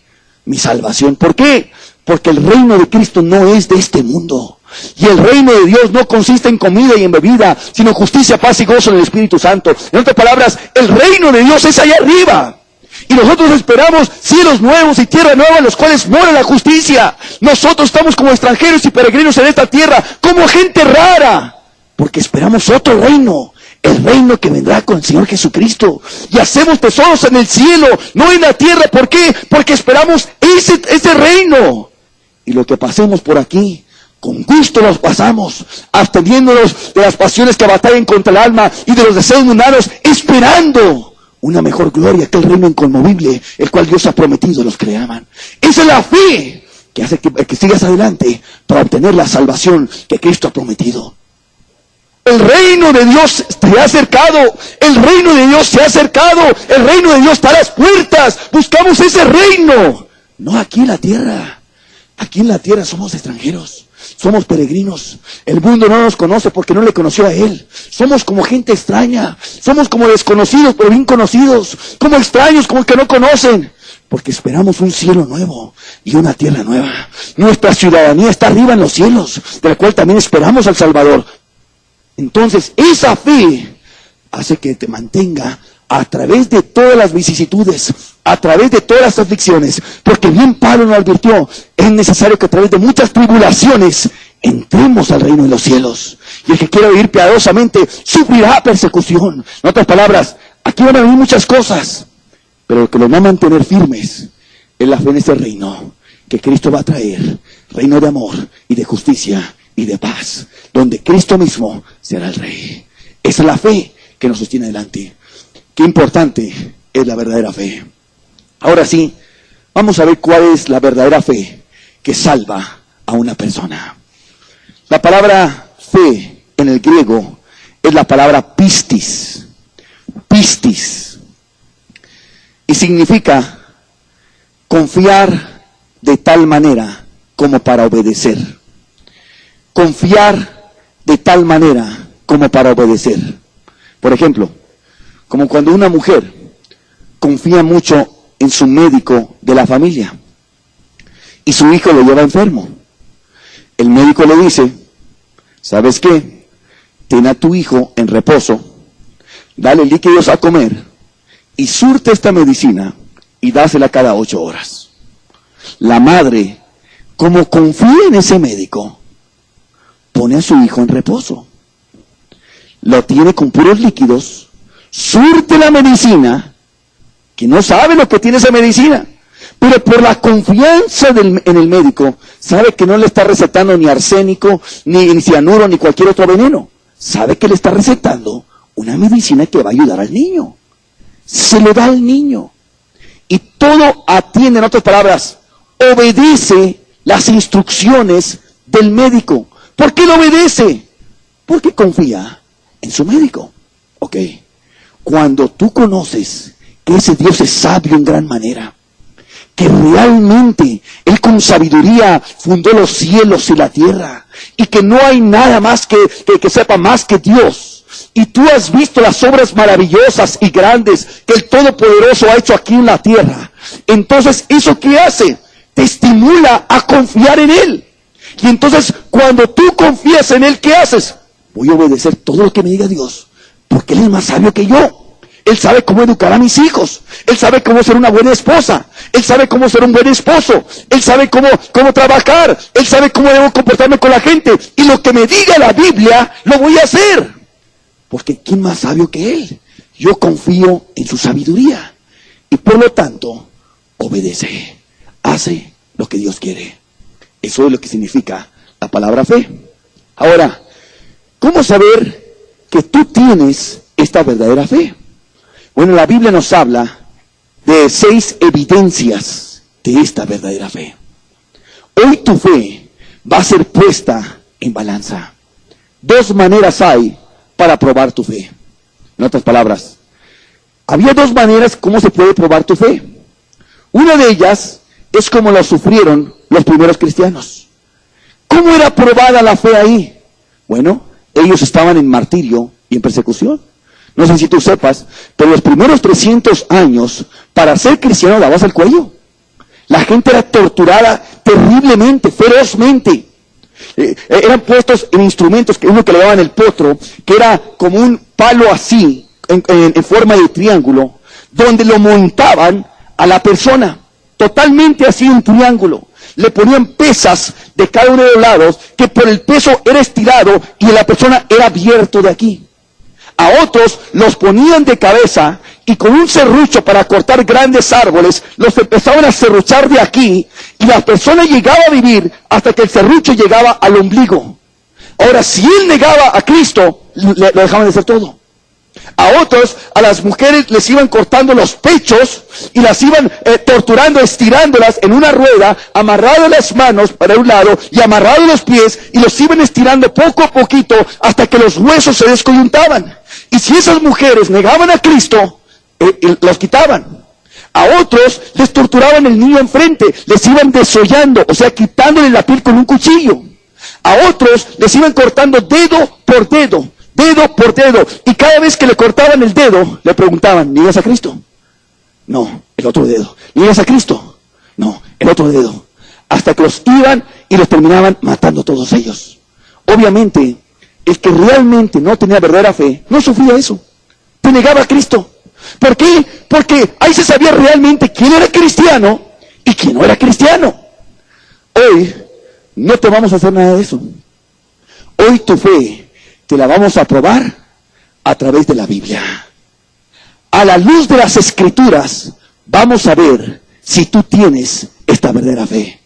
mi salvación. ¿Por qué? Porque el reino de Cristo no es de este mundo. Y el reino de Dios no consiste en comida y en bebida, sino justicia, paz y gozo en el Espíritu Santo. En otras palabras, el reino de Dios es allá arriba. Y nosotros esperamos cielos nuevos y tierra nueva en los cuales mora la justicia. Nosotros estamos como extranjeros y peregrinos en esta tierra, como gente rara, porque esperamos otro reino, el reino que vendrá con el Señor Jesucristo. Y hacemos tesoros en el cielo, no en la tierra. ¿Por qué? Porque esperamos ese reino. Y lo que pasemos por aquí, con gusto los pasamos, absteniéndonos de las pasiones que batallan contra el alma y de los deseos mundanos, esperando una mejor gloria que el reino inconmovible, el cual Dios ha prometido a los que le aman. Esa es la fe que hace que sigas adelante para obtener la salvación que Cristo ha prometido. El reino de Dios te ha acercado, el reino de Dios se ha acercado, el reino de Dios está a las puertas. Buscamos ese reino, no aquí en la tierra. Aquí en la tierra somos extranjeros, somos peregrinos. El mundo no nos conoce porque no le conoció a Él. Somos como gente extraña, somos como desconocidos pero bien conocidos, como extraños, como que no conocen, porque esperamos un cielo nuevo y una tierra nueva. Nuestra ciudadanía está arriba en los cielos, de la cual también esperamos al Salvador. Entonces, esa fe hace que te mantenga a través de todas las vicisitudes, a través de todas las aflicciones, porque bien Pablo nos advirtió, es necesario que a través de muchas tribulaciones entremos al reino de los cielos. Y el que quiera vivir piadosamente sufrirá persecución. En otras palabras, aquí van a venir muchas cosas, pero lo que los va a mantener firmes es la fe en este reino que Cristo va a traer, reino de amor y de justicia y de paz, donde Cristo mismo será el Rey. Esa es la fe que nos sostiene adelante. Qué importante es la verdadera fe. Ahora sí, vamos a ver cuál es la verdadera fe que salva a una persona. La palabra fe en el griego es la palabra pistis. Pistis. Y significa confiar de tal manera como para obedecer. Confiar de tal manera como para obedecer. Por ejemplo, como cuando una mujer confía mucho en su médico de la familia y su hijo lo lleva enfermo. El médico le dice, ¿sabes qué? Ten a tu hijo en reposo, dale líquidos a comer y surte esta medicina y dásela cada 8 horas. La madre, como confía en ese médico, pone a su hijo en reposo. Lo tiene con puros líquidos, surte la medicina, que no sabe lo que tiene esa medicina, pero por la confianza en el médico, sabe que no le está recetando ni arsénico, ni cianuro, ni cualquier otro veneno. Sabe que le está recetando una medicina que va a ayudar al niño. Se lo da al niño. Y todo atiende, en otras palabras, obedece las instrucciones del médico. ¿Por qué lo obedece? Porque confía en su médico. Ok. Cuando tú conoces que ese Dios es sabio en gran manera, que realmente Él con sabiduría fundó los cielos y la tierra, y que no hay nada más que sepa más que Dios, y tú has visto las obras maravillosas y grandes que el Todopoderoso ha hecho aquí en la tierra, entonces ¿eso qué hace? Te estimula a confiar en Él. Y entonces cuando tú confías en Él, ¿qué haces? Voy a obedecer todo lo que me diga Dios, porque Él es más sabio que yo. Él sabe cómo educar a mis hijos. Él sabe cómo ser una buena esposa. Él sabe cómo ser un buen esposo. Él sabe cómo trabajar. Él sabe cómo debo comportarme con la gente. Y lo que me diga la Biblia, lo voy a hacer. Porque ¿quién más sabio que Él? Yo confío en su sabiduría. Y por lo tanto, obedece. Hace lo que Dios quiere. Eso es lo que significa la palabra fe. Ahora, ¿cómo saber que tú tienes esta verdadera fe? Bueno, la Biblia nos habla de 6 evidencias de esta verdadera fe. Hoy tu fe va a ser puesta en balanza. 2 maneras hay para probar tu fe. En otras palabras, había 2 maneras cómo se puede probar tu fe. Una de ellas es como lo sufrieron los primeros cristianos. ¿Cómo era probada la fe ahí? Bueno, ellos estaban en martirio y en persecución. No sé si tú sepas, pero los primeros 300 años, para ser cristiano dabas el cuello. La gente era torturada terriblemente, ferozmente. Eran puestos en instrumentos, uno que le daban el potro, que era como un palo así, en forma de triángulo, donde lo montaban a la persona, totalmente así un triángulo. Le ponían pesas de cada uno de los lados, que por el peso era estirado y la persona era abierto de aquí. A otros los ponían de cabeza y con un serrucho para cortar grandes árboles, los empezaban a serruchar de aquí y la persona llegaba a vivir hasta que el serrucho llegaba al ombligo. Ahora, si él negaba a Cristo, lo dejaban de hacer todo. A otros, a las mujeres les iban cortando los pechos y las iban torturando, estirándolas en una rueda, amarradas las manos para un lado y amarrados los pies, y los iban estirando poco a poquito hasta que los huesos se descoyuntaban. Y si esas mujeres negaban a Cristo, los quitaban. A otros les torturaban el niño enfrente, les iban desollando, o sea, quitándole la piel con un cuchillo. A otros les iban cortando dedo por dedo, dedo por dedo, y cada vez que le cortaban el dedo, le preguntaban, ¿niegas a Cristo? No, el otro dedo. ¿Niegas a Cristo? No, el otro dedo. Hasta que los iban y los terminaban matando todos ellos. Obviamente, el que realmente no tenía verdadera fe, no sufría eso. Te negaba a Cristo. ¿Por qué? Porque ahí se sabía realmente quién era cristiano y quién no era cristiano. Hoy no te vamos a hacer nada de eso. Hoy tu fe te la vamos a probar a través de la Biblia. A la luz de las Escrituras, vamos a ver si tú tienes esta verdadera fe.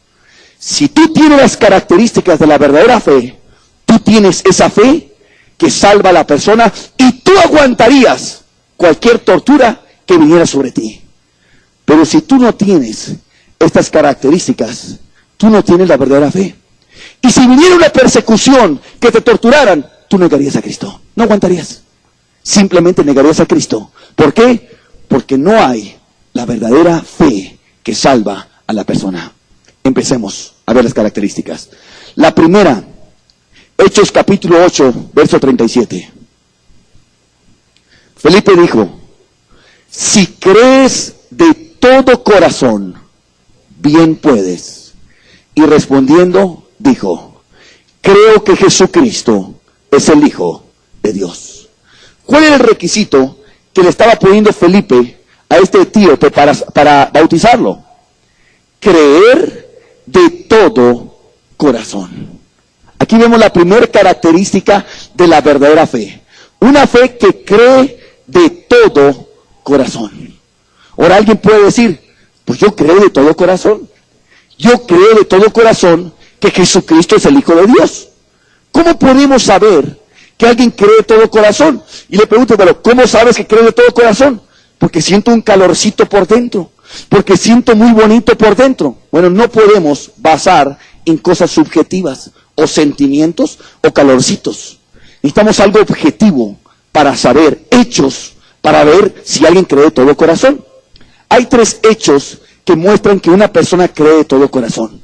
Si tú tienes las características de la verdadera fe, tú tienes esa fe que salva a la persona y tú aguantarías cualquier tortura que viniera sobre ti. Pero si tú no tienes estas características, tú no tienes la verdadera fe. Y si viniera una persecución que te torturaran, tú negarías a Cristo. No aguantarías. Simplemente negarías a Cristo. ¿Por qué? Porque no hay la verdadera fe que salva a la persona. Empecemos a ver las características. La primera, Hechos capítulo 8, verso 37. Felipe dijo, si crees de todo corazón, bien puedes. Y respondiendo, dijo, creo que Jesucristo es el Hijo de Dios. ¿Cuál era el requisito que le estaba poniendo Felipe a este etíope para bautizarlo? Creer de todo corazón. Aquí vemos la primera característica de la verdadera fe. Una fe que cree de todo corazón. Ahora alguien puede decir, pues yo creo de todo corazón. Yo creo de todo corazón que Jesucristo es el Hijo de Dios. ¿Cómo podemos saber que alguien cree de todo corazón? Y le pregunto, pero ¿cómo sabes que cree de todo corazón? Porque siento un calorcito por dentro. Porque siento muy bonito por dentro. Bueno, no podemos basar en cosas subjetivas, o sentimientos, o calorcitos. Necesitamos algo objetivo para saber, hechos, para ver si alguien cree de todo corazón. Hay 3 hechos que muestran que una persona cree de todo corazón.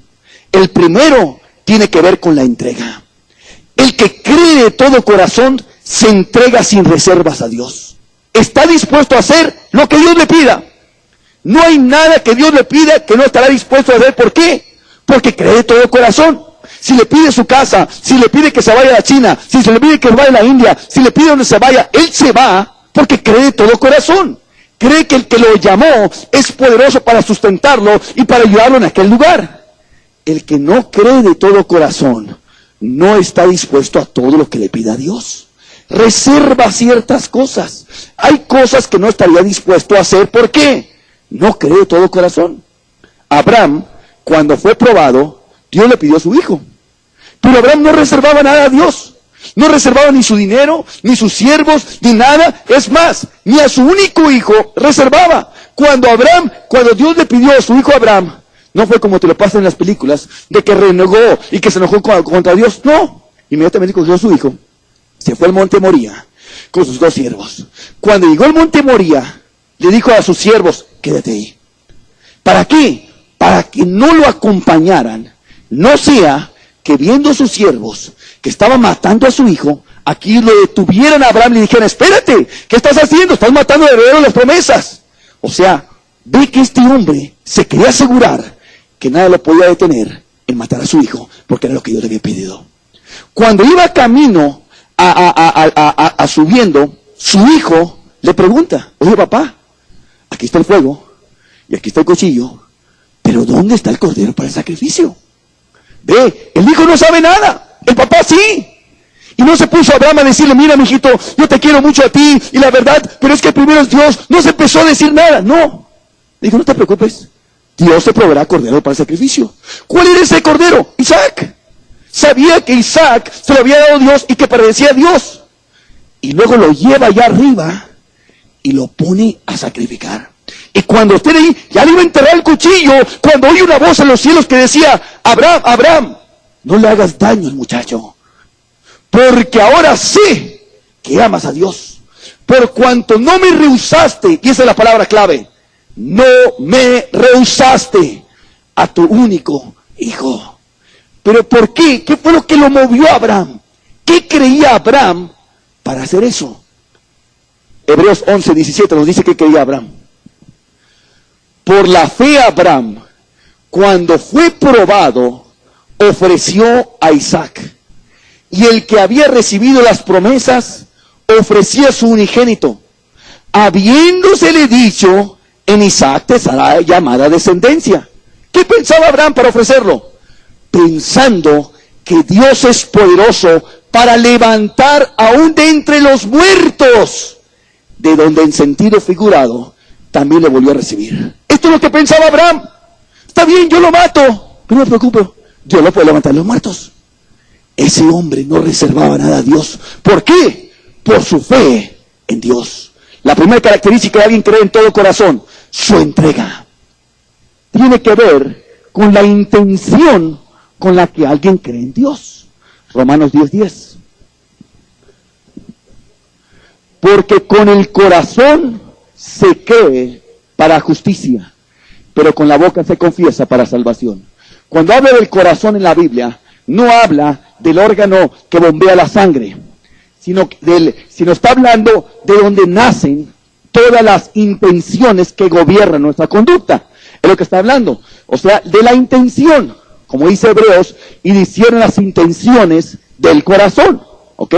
El primero tiene que ver con la entrega. El que cree de todo corazón se entrega sin reservas a Dios. Está dispuesto a hacer lo que Dios le pida. No hay nada que Dios le pida que no estará dispuesto a hacer. ¿Por qué? Porque cree de todo corazón. Si le pide su casa, si le pide que se vaya a la China, si se le pide que vaya a la India, si le pide donde se vaya, él se va porque cree de todo corazón. Cree que el que lo llamó es poderoso para sustentarlo y para ayudarlo en aquel lugar. El que no cree de todo corazón no está dispuesto a todo lo que le pida a Dios. Reserva ciertas cosas. Hay cosas que no estaría dispuesto a hacer. ¿Por qué? No cree de todo corazón. Abraham, cuando fue probado, Dios le pidió a su hijo. Pero Abraham no reservaba nada a Dios. No reservaba ni su dinero, ni sus siervos, ni nada. Es más, ni a su único hijo reservaba. Cuando Dios le pidió a su hijo Abraham, no fue como te lo pasan en las películas, de que renegó y que se enojó contra Dios. No, inmediatamente cogió a su hijo, se fue al monte Moría con sus 2 siervos. Cuando llegó al monte Moría, le dijo a sus siervos, quédate ahí. ¿Para qué? Para que no lo acompañaran. No sea que viendo a sus siervos que estaban matando a su hijo, aquí lo detuvieran a Abraham y le dijeran, espérate, ¿qué estás haciendo? Estás matando al heredero de las promesas. O sea, ve que este hombre se quería asegurar que nada lo podía detener en matar a su hijo, porque era lo que Dios le había pedido. Cuando iba camino subiendo, su hijo le pregunta, oye papá, aquí está el fuego, y aquí está el cuchillo, pero ¿dónde está el cordero para el sacrificio? Ve, el hijo no sabe nada, el papá sí. Y no se puso Abraham a decirle, mira, mijito, yo te quiero mucho a ti, y la verdad, pero es que primero es Dios. No se empezó a decir nada, no. Dijo, no te preocupes, Dios te proveerá cordero para el sacrificio. ¿Cuál era ese cordero? Isaac. Sabía que Isaac se lo había dado Dios y que parecía Dios. Y luego lo lleva allá arriba y lo pone a sacrificar. Y cuando esté ahí, ya le iba a enterrar el cuchillo, cuando oye una voz en los cielos que decía, Abraham, Abraham, no le hagas daño al muchacho, porque ahora sé que amas a Dios, por cuanto no me rehusaste, y esa es la palabra clave, no me rehusaste a tu único hijo. ¿Pero por qué? ¿Qué fue lo que lo movió a Abraham? ¿Qué creía Abraham para hacer eso? Hebreos 11:17 nos dice que creía Abraham. Por la fe Abraham, cuando fue probado, ofreció a Isaac. Y el que había recibido las promesas, ofrecía su unigénito, habiéndosele dicho, en Isaac te será llamada descendencia. ¿Qué pensaba Abraham para ofrecerlo? Pensando que Dios es poderoso para levantar aún de entre los muertos, de donde en sentido figurado también le volvió a recibir. Esto es lo que pensaba Abraham. Está bien, yo lo mato, pero no me preocupo, Dios lo puede levantar de los muertos. Ese hombre no reservaba nada a Dios. ¿Por qué? Por su fe en Dios. La primera característica de alguien que cree en todo corazón, su entrega, tiene que ver con la intención con la que alguien cree en Dios. Romanos 10:10. Porque con el corazón se cree para justicia, pero con la boca se confiesa para salvación. Cuando habla del corazón en la Biblia, no habla del órgano que bombea la sangre, sino está hablando de donde nacen todas las intenciones que gobiernan nuestra conducta. Es lo que está hablando. O sea, de la intención, como dice Hebreos, y disciernen las intenciones del corazón. ¿Ok?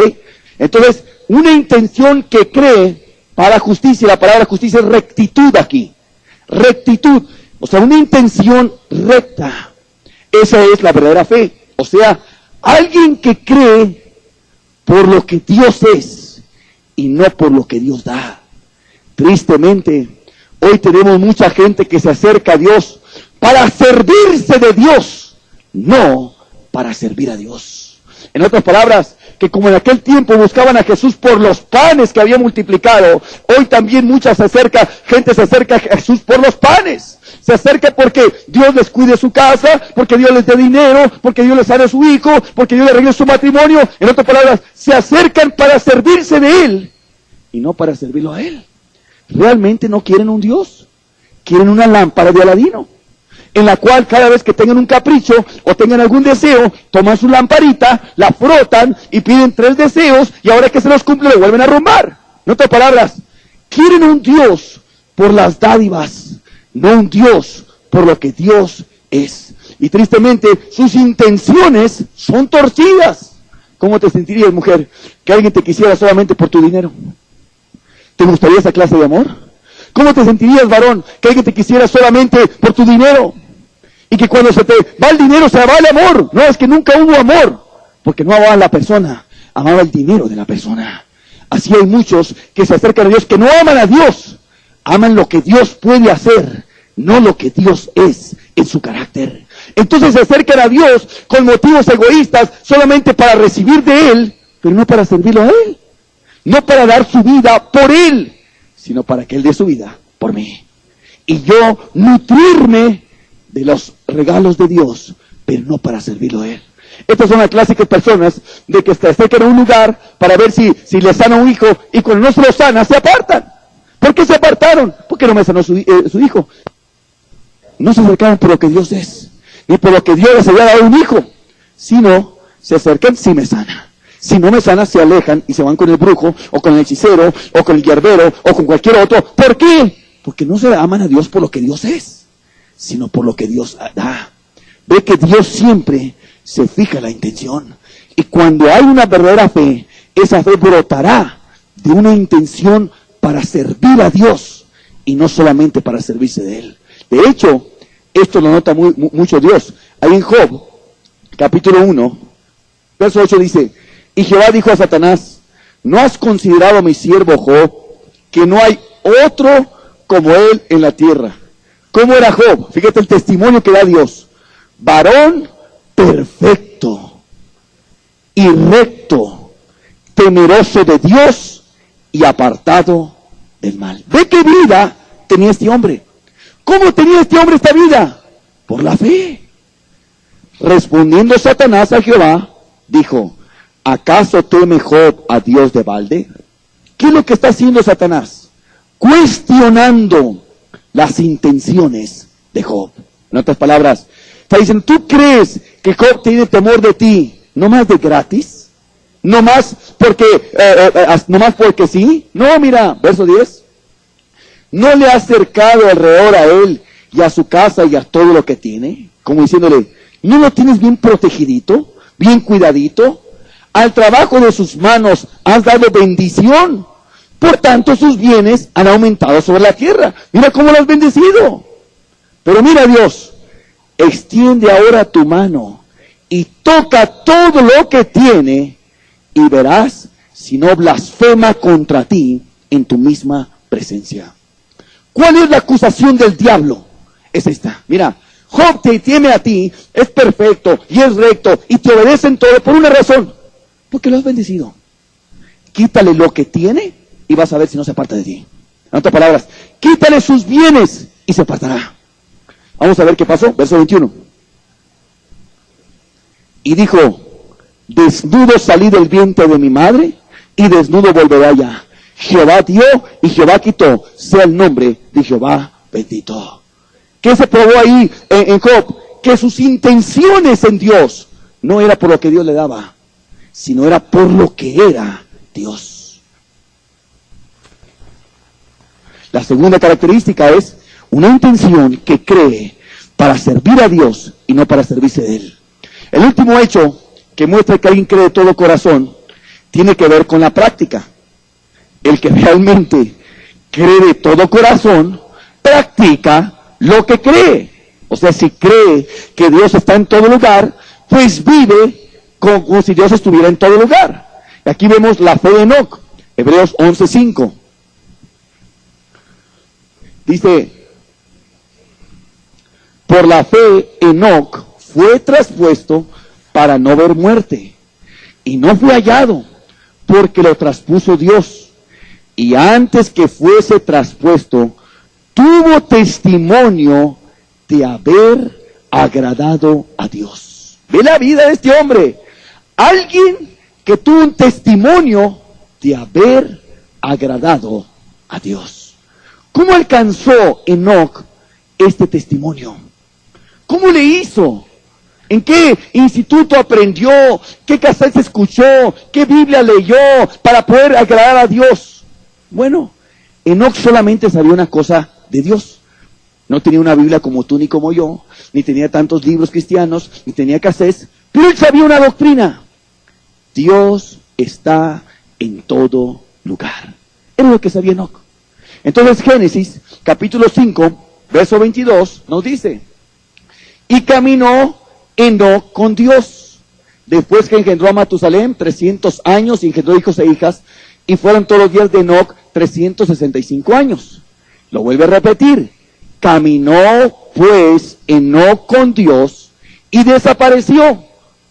Entonces, una intención que cree para justicia, la palabra justicia es rectitud aquí. Rectitud. O sea, una intención recta. Esa es la verdadera fe. O sea, alguien que cree por lo que Dios es y no por lo que Dios da. Tristemente, hoy tenemos mucha gente que se acerca a Dios para servirse de Dios, no para servir a Dios. En otras palabras, que como en aquel tiempo buscaban a Jesús por los panes que había multiplicado, hoy también gente se acerca a Jesús por los panes. Se acerca porque Dios les cuide su casa, porque Dios les dé dinero, porque Dios les sane a su hijo, porque Dios les arregle su matrimonio. En otras palabras, se acercan para servirse de Él y no para servirlo a Él. Realmente no quieren un Dios, quieren una lámpara de Aladino, en la cual cada vez que tengan un capricho o tengan algún deseo, toman su lamparita, la frotan y piden 3 deseos y ahora que se los cumple le vuelven a arrumbar. En otras palabras, quieren un Dios por las dádivas, no un Dios por lo que Dios es. Y tristemente sus intenciones son torcidas. ¿Cómo te sentirías, mujer, que alguien te quisiera solamente por tu dinero? ¿Te gustaría esa clase de amor? ¿Cómo te sentirías, varón, que alguien te quisiera solamente por tu dinero? Y que cuando se te va el dinero se va el amor. No, es que nunca hubo amor, porque no amaba a la persona, amaba el dinero de la persona. Así hay muchos que se acercan a Dios, que no aman a Dios, aman lo que Dios puede hacer, no lo que Dios es en su carácter. Entonces se acercan a Dios con motivos egoístas, solamente para recibir de Él, pero no para servirlo a Él. No para dar su vida por Él, sino para que Él dé su vida por mí. Y yo nutrirme de los regalos de Dios, pero no para servirlo a Él. Estas son las clásicas personas de que se acercan a un lugar para ver si le sana un hijo, y cuando no se lo sana, se apartan. ¿Por qué se apartaron? Porque no me sanó su hijo. No se acercaron por lo que Dios es, ni por lo que Dios les había dado un hijo, sino se acercan si me sana. Si no me sana, se alejan y se van con el brujo, o con el hechicero, o con el hierbero, o con cualquier otro. ¿Por qué? Porque no se aman a Dios por lo que Dios es, sino por lo que Dios da. Ve que Dios siempre se fija la intención. Y cuando hay una verdadera fe, esa fe brotará de una intención para servir a Dios y y no solamente para servirse de Él. De hecho, esto lo nota mucho Dios. Ahí en Job, capítulo 1, verso 8 dice, y Jehová dijo a Satanás, ¿no has considerado a mi siervo Job, que no hay otro como él en la tierra? ¿Cómo era Job? Fíjate el testimonio que da Dios. Varón perfecto y recto, temeroso de Dios y apartado del mal. ¿Ve qué vida tenía este hombre? ¿Cómo tenía este hombre esta vida? Por la fe. Respondiendo Satanás a Jehová, dijo, ¿acaso teme Job a Dios de balde? ¿Qué es lo que está haciendo Satanás? Cuestionando las intenciones de Job. En otras palabras, está diciendo, ¿tú crees que Job tiene temor de ti no más de gratis? ¿No más porque sí? No, mira, verso 10. ¿No le ha acercado alrededor a él y a su casa y a todo lo que tiene? Como diciéndole, ¿no lo tienes bien protegidito, bien cuidadito? Al trabajo de sus manos has dado bendición. Por tanto, sus bienes han aumentado sobre la tierra. Mira cómo lo has bendecido. Pero mira, Dios, extiende ahora tu mano y toca todo lo que tiene y verás si no blasfema contra ti en tu misma presencia. ¿Cuál es la acusación del diablo? Es esta. Mira, Job te teme a ti, es perfecto y es recto y te obedece en todo por una razón. Porque lo has bendecido. Quítale lo que tiene y vas a ver si no se aparta de ti. En otras palabras, quítale sus bienes y se apartará. Vamos a ver qué pasó. Verso 21. Y dijo, desnudo salí del vientre de mi madre y desnudo volveré allá. Jehová dio y Jehová quitó. Sea el nombre de Jehová bendito. ¿Qué se probó ahí en Job? Que sus intenciones en Dios no era por lo que Dios le daba, sino era por lo que era Dios. La segunda característica es una intención que cree para servir a Dios y no para servirse de Él. El último hecho que muestra que alguien cree de todo corazón tiene que ver con la práctica. El que realmente cree de todo corazón practica lo que cree. O sea, si cree que Dios está en todo lugar, pues vive como si Dios estuviera en todo lugar. Y aquí vemos la fe de Enoc, Hebreos 11:5. Dice, por la fe Enoc fue traspuesto para no ver muerte, y no fue hallado, porque lo traspuso Dios. Y antes que fuese traspuesto, tuvo testimonio de haber agradado a Dios. Ve la vida de este hombre. Alguien que tuvo un testimonio de haber agradado a Dios. ¿Cómo alcanzó Enoc este testimonio? ¿Cómo le hizo? ¿En qué instituto aprendió? ¿Qué cassette escuchó? ¿Qué Biblia leyó para poder agradar a Dios? Bueno, Enoc solamente sabía una cosa de Dios. No tenía una Biblia como tú ni como yo, ni tenía tantos libros cristianos, ni tenía cassettes, pero él sabía una doctrina. Dios está en todo lugar. Era lo que sabía Enoc. Entonces Génesis, capítulo 5, verso 22, nos dice, y caminó Enoc con Dios, después que engendró a Matusalem 300 años, y engendró hijos e hijas, y fueron todos los días de Enoc 365 años. Lo vuelve a repetir, caminó pues Enoc con Dios, y desapareció,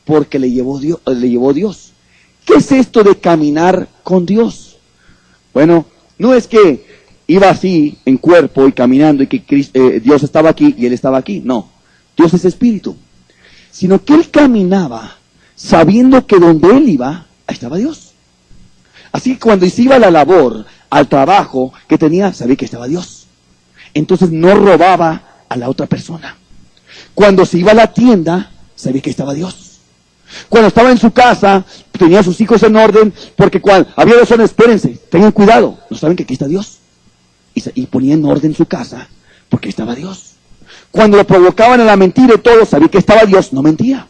porque le llevó Dios. ¿Qué es esto de caminar con Dios? Bueno, no es que iba así en cuerpo y caminando y que Dios estaba aquí y él estaba aquí. No, Dios es espíritu. Sino que él caminaba sabiendo que donde él iba, ahí estaba Dios. Así que cuando se iba a la labor, al trabajo que tenía, sabía que estaba Dios. Entonces no robaba a la otra persona. Cuando se iba a la tienda, sabía que estaba Dios. Cuando estaba en su casa, tenía a sus hijos en orden, porque cuando había razón, espérense, tengan cuidado, no saben que aquí está Dios. Y ponía en orden su casa, porque estaba Dios. Cuando lo provocaban a la mentira y todo, sabía que estaba Dios, no mentía,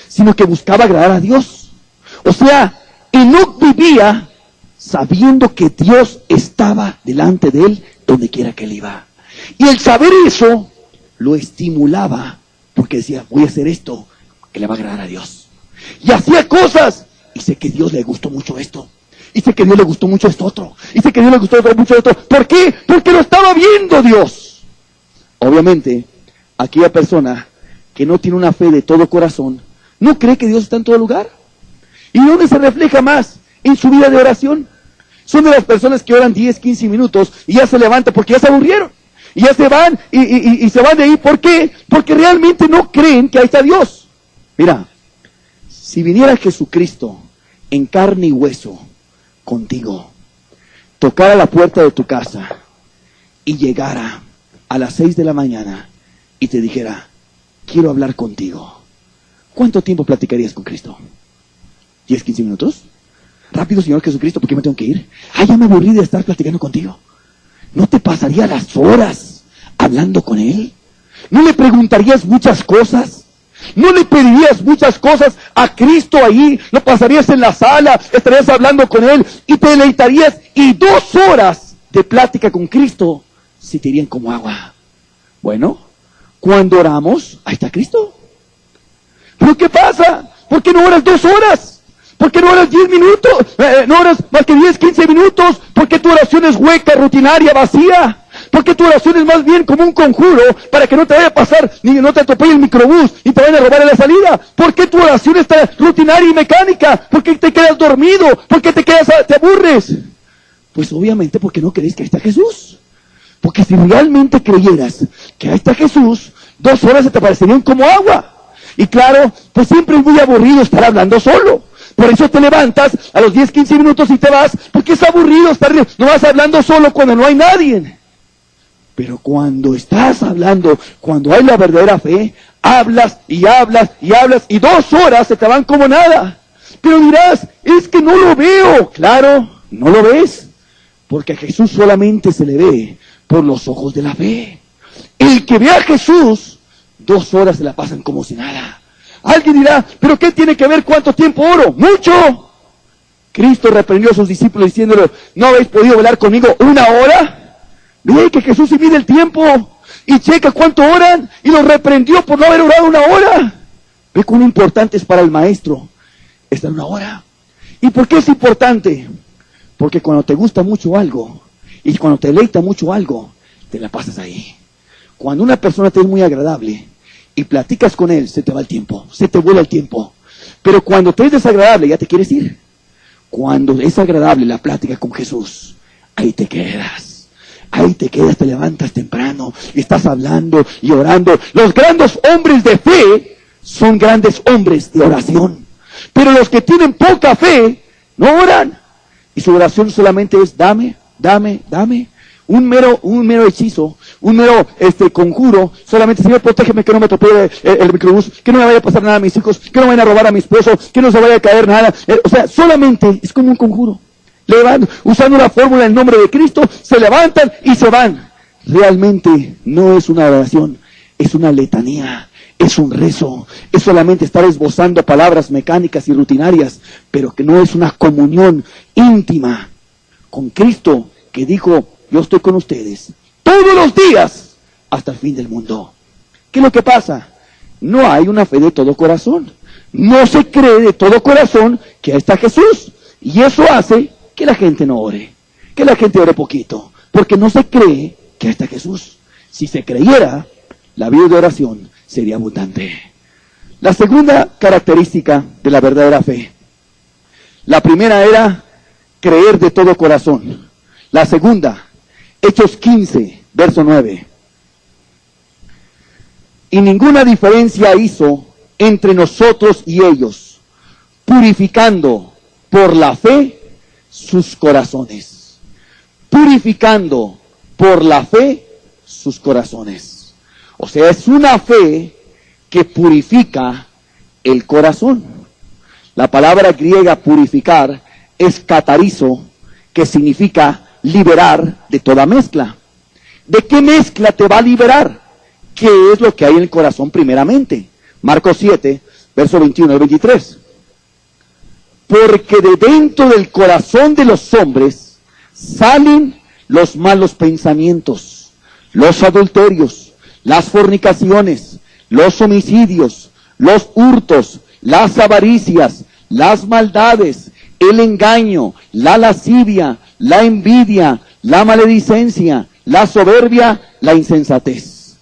sino que buscaba agradar a Dios. O sea, Enoc vivía sabiendo que Dios estaba delante de él donde quiera que él iba. Y el saber eso lo estimulaba, porque decía, voy a hacer esto que le va a agradar a Dios. Y hacía cosas, y sé que a Dios le gustó mucho esto, y sé que a Dios le gustó mucho esto otro, y sé que a Dios le gustó mucho esto. ¿Por qué? Porque lo estaba viendo Dios. Obviamente, aquella persona que no tiene una fe de todo corazón, no cree que Dios está en todo lugar. ¿Y dónde se refleja más? En su vida de oración. Son de las personas que oran 10, 15 minutos y ya se levantan porque ya se aburrieron. Y ya se van y se van de ahí. ¿Por qué? Porque realmente no creen que ahí está Dios. Mira, si viniera Jesucristo en carne y hueso contigo, tocara la puerta de tu casa y llegara a las 6 de la mañana y te dijera, quiero hablar contigo, ¿cuánto tiempo platicarías con Cristo? ¿10, 15 minutos? Rápido, Señor Jesucristo, ¿por qué me tengo que ir? Ya me aburrí de estar platicando contigo. ¿No te pasaría las horas hablando con Él? ¿No le preguntarías muchas cosas? ¿No le pedirías muchas cosas a Cristo ahí? ¿No pasarías en la sala, estarías hablando con Él y te deleitarías? Y 2 horas de plática con Cristo se te irían como agua. Bueno, cuando oramos, ahí está Cristo. ¿Pero qué pasa? ¿Por qué no oras 2 horas? ¿Por qué no oras 10 minutos? No oras más que 10, 15 minutos. ¿Por qué tu oración es hueca, rutinaria, vacía? ¿Por qué tu oración es más bien como un conjuro para que no te vaya a pasar, ni no te atropelle el microbús, ni te vayan a robar en la salida? ¿Por qué tu oración está rutinaria y mecánica? ¿Por qué te quedas dormido? ¿Por qué te aburres? Pues obviamente porque no crees que ahí está Jesús. Porque si realmente creyeras que ahí está Jesús, 2 horas se te parecerían como agua. Y claro, pues siempre es muy aburrido estar hablando solo. Por eso te levantas a los 10, 15 minutos y te vas, porque es aburrido estar, no vas hablando solo cuando no hay nadie. Pero cuando estás hablando, cuando hay la verdadera fe, hablas y hablas y hablas y 2 horas se te van como nada. Pero dirás, es que no lo veo. Claro, no lo ves, porque a Jesús solamente se le ve por los ojos de la fe. El que ve a Jesús, 2 horas se la pasan como si nada. Alguien dirá, ¿pero qué tiene que ver cuánto tiempo oro? ¡Mucho! Cristo reprendió a sus discípulos diciéndole, ¿no habéis podido velar conmigo 1 hora? Ve que Jesús se mide el tiempo y checa cuánto oran y los reprendió por no haber orado 1 hora. Ve cuán importante es para el maestro estar 1 hora. ¿Y por qué es importante? Porque cuando te gusta mucho algo y cuando te deleita mucho algo, te la pasas ahí. Cuando una persona te es muy agradable y platicas con él, se te va el tiempo, se te vuela el tiempo. Pero cuando te es desagradable, ya te quieres ir. Cuando es agradable la plática con Jesús, ahí te quedas. Ahí te quedas, te levantas temprano, y estás hablando y orando. Los grandes hombres de fe son grandes hombres de oración. Pero los que tienen poca fe, no oran. Y su oración solamente es, dame, dame, dame. Un mero hechizo, un mero conjuro, solamente, Señor, protégeme que no me atropelle el microbús, que no me vaya a pasar nada a mis hijos, que no vayan a robar a mi esposo, que no se vaya a caer nada. O sea, solamente es como un conjuro. Usando la fórmula en nombre de Cristo, se levantan y se van. Realmente no es una oración, es una letanía, es un rezo, es solamente estar esbozando palabras mecánicas y rutinarias, pero que no es una comunión íntima con Cristo, que dijo, yo estoy con ustedes todos los días hasta el fin del mundo. ¿Qué es lo que pasa? No hay una fe de todo corazón. No se cree de todo corazón que ahí está Jesús. Y eso hace que la gente no ore. Que la gente ore poquito. Porque no se cree que ahí está Jesús. Si se creyera, la vida de oración sería abundante. La segunda característica de la verdadera fe. La primera era creer de todo corazón. La segunda, Hechos 15, verso 9. Y ninguna diferencia hizo entre nosotros y ellos, purificando por la fe sus corazones. Purificando por la fe sus corazones. O sea, es una fe que purifica el corazón. La palabra griega purificar es catarizo, que significa liberar de toda mezcla. ¿De qué mezcla te va a liberar? ¿Qué es lo que hay en el corazón primeramente? Marcos 7, verso 21 y 23. Porque de dentro del corazón de los hombres salen los malos pensamientos, los adulterios, las fornicaciones, los homicidios, los hurtos, las avaricias, las maldades, el engaño, la lascivia, la envidia, la maledicencia, la soberbia, la insensatez.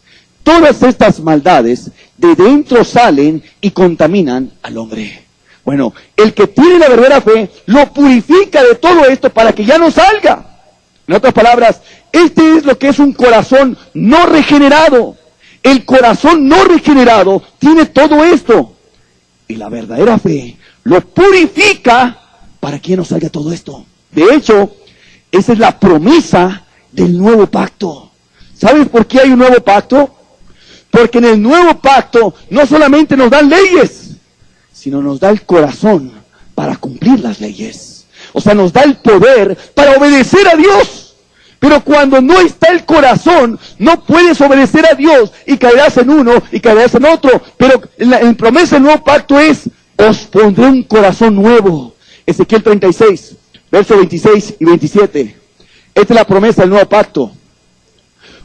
Todas estas maldades de dentro salen y contaminan al hombre. Bueno, el que tiene la verdadera fe lo purifica de todo esto para que ya no salga. En otras palabras, este es lo que es un corazón no regenerado. El corazón no regenerado tiene todo esto. Y la verdadera fe lo purifica para que no salga todo esto. De hecho, esa es la promesa del nuevo pacto. ¿Sabes por qué hay un nuevo pacto? Porque en el nuevo pacto no solamente nos dan leyes, sino nos da el corazón para cumplir las leyes. O sea, nos da el poder para obedecer a Dios. Pero cuando no está el corazón, no puedes obedecer a Dios y caerás en uno y caerás en otro. Pero la promesa del nuevo pacto es, os pondré un corazón nuevo. Ezequiel 36, versos 26 y 27. Esta es la promesa del nuevo pacto.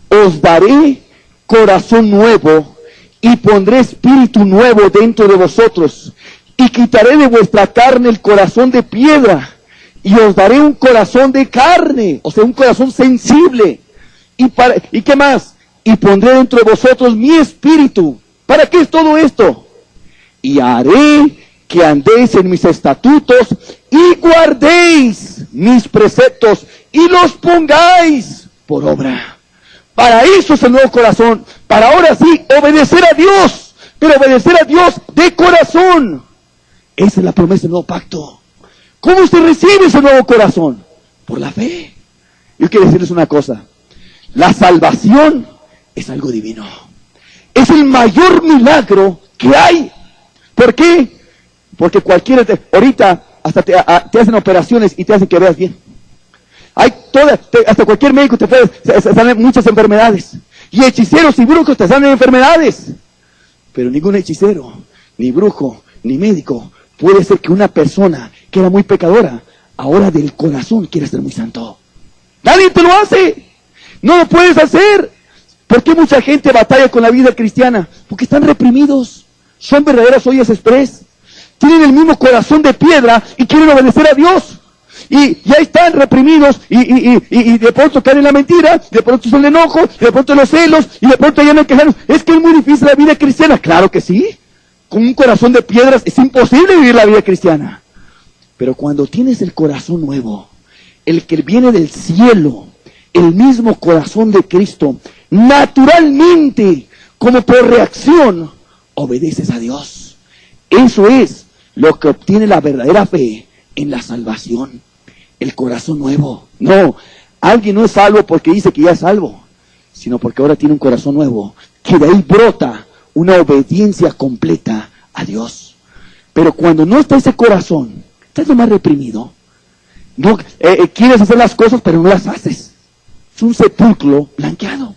Os daré corazón nuevo y pondré espíritu nuevo dentro de vosotros. Y quitaré de vuestra carne el corazón de piedra. Y os daré un corazón de carne, o sea, un corazón sensible. ¿Y qué más? Y pondré dentro de vosotros mi espíritu. ¿Para qué es todo esto? Y haré que andéis en mis estatutos y guardéis mis preceptos y los pongáis por obra. Para eso es el nuevo corazón. Para ahora sí, obedecer a Dios. Pero obedecer a Dios de corazón. Esa es la promesa del nuevo pacto. ¿Cómo se recibe ese nuevo corazón? Por la fe. Yo quiero decirles una cosa. La salvación es algo divino. Es el mayor milagro que hay. ¿Por qué? Porque cualquiera, ahorita hasta te hacen operaciones y te hacen que veas bien. Hasta cualquier médico te salen muchas enfermedades. Y hechiceros y brujos te salen enfermedades. Pero ningún hechicero, ni brujo, ni médico puede ser que una persona que era muy pecadora, ahora del corazón quiere ser muy santo. Nadie te lo hace. No lo puedes hacer. ¿Por qué mucha gente batalla con la vida cristiana? Porque están reprimidos. Son verdaderas ollas express. Tienen el mismo corazón de piedra y quieren obedecer a Dios. Y ya están reprimidos y de pronto caen en la mentira, de pronto son el enojo, de pronto los celos y de pronto ya no quejan. Es que es muy difícil la vida cristiana. Claro que sí. Con un corazón de piedras es imposible vivir la vida cristiana. Pero cuando tienes el corazón nuevo, el que viene del cielo, el mismo corazón de Cristo, naturalmente, como por reacción, obedeces a Dios. Eso es lo que obtiene la verdadera fe en la salvación. El corazón nuevo. No, alguien no es salvo porque dice que ya es salvo, sino porque ahora tiene un corazón nuevo, que de ahí brota una obediencia completa a Dios. Pero cuando no está ese corazón, estás lo más reprimido. No, quieres hacer las cosas, pero no las haces. Es un sepulcro blanqueado.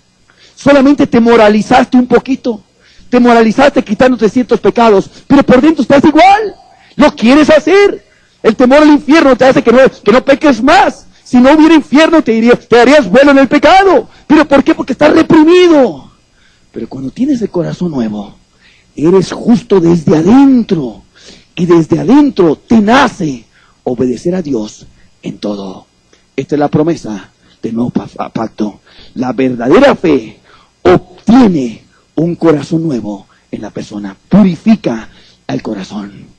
Solamente te moralizaste un poquito. Te moralizaste quitándote ciertos pecados, pero por dentro estás igual. Lo quieres hacer. El temor al infierno te hace que no peques más. Si no hubiera infierno, te darías vuelo en el pecado. ¿Pero por qué? Porque estás reprimido. Pero cuando tienes el corazón nuevo, eres justo desde adentro. Y desde adentro te nace obedecer a Dios en todo. Esta es la promesa del nuevo pacto. La verdadera fe obtiene un corazón nuevo en la persona. Purifica al corazón.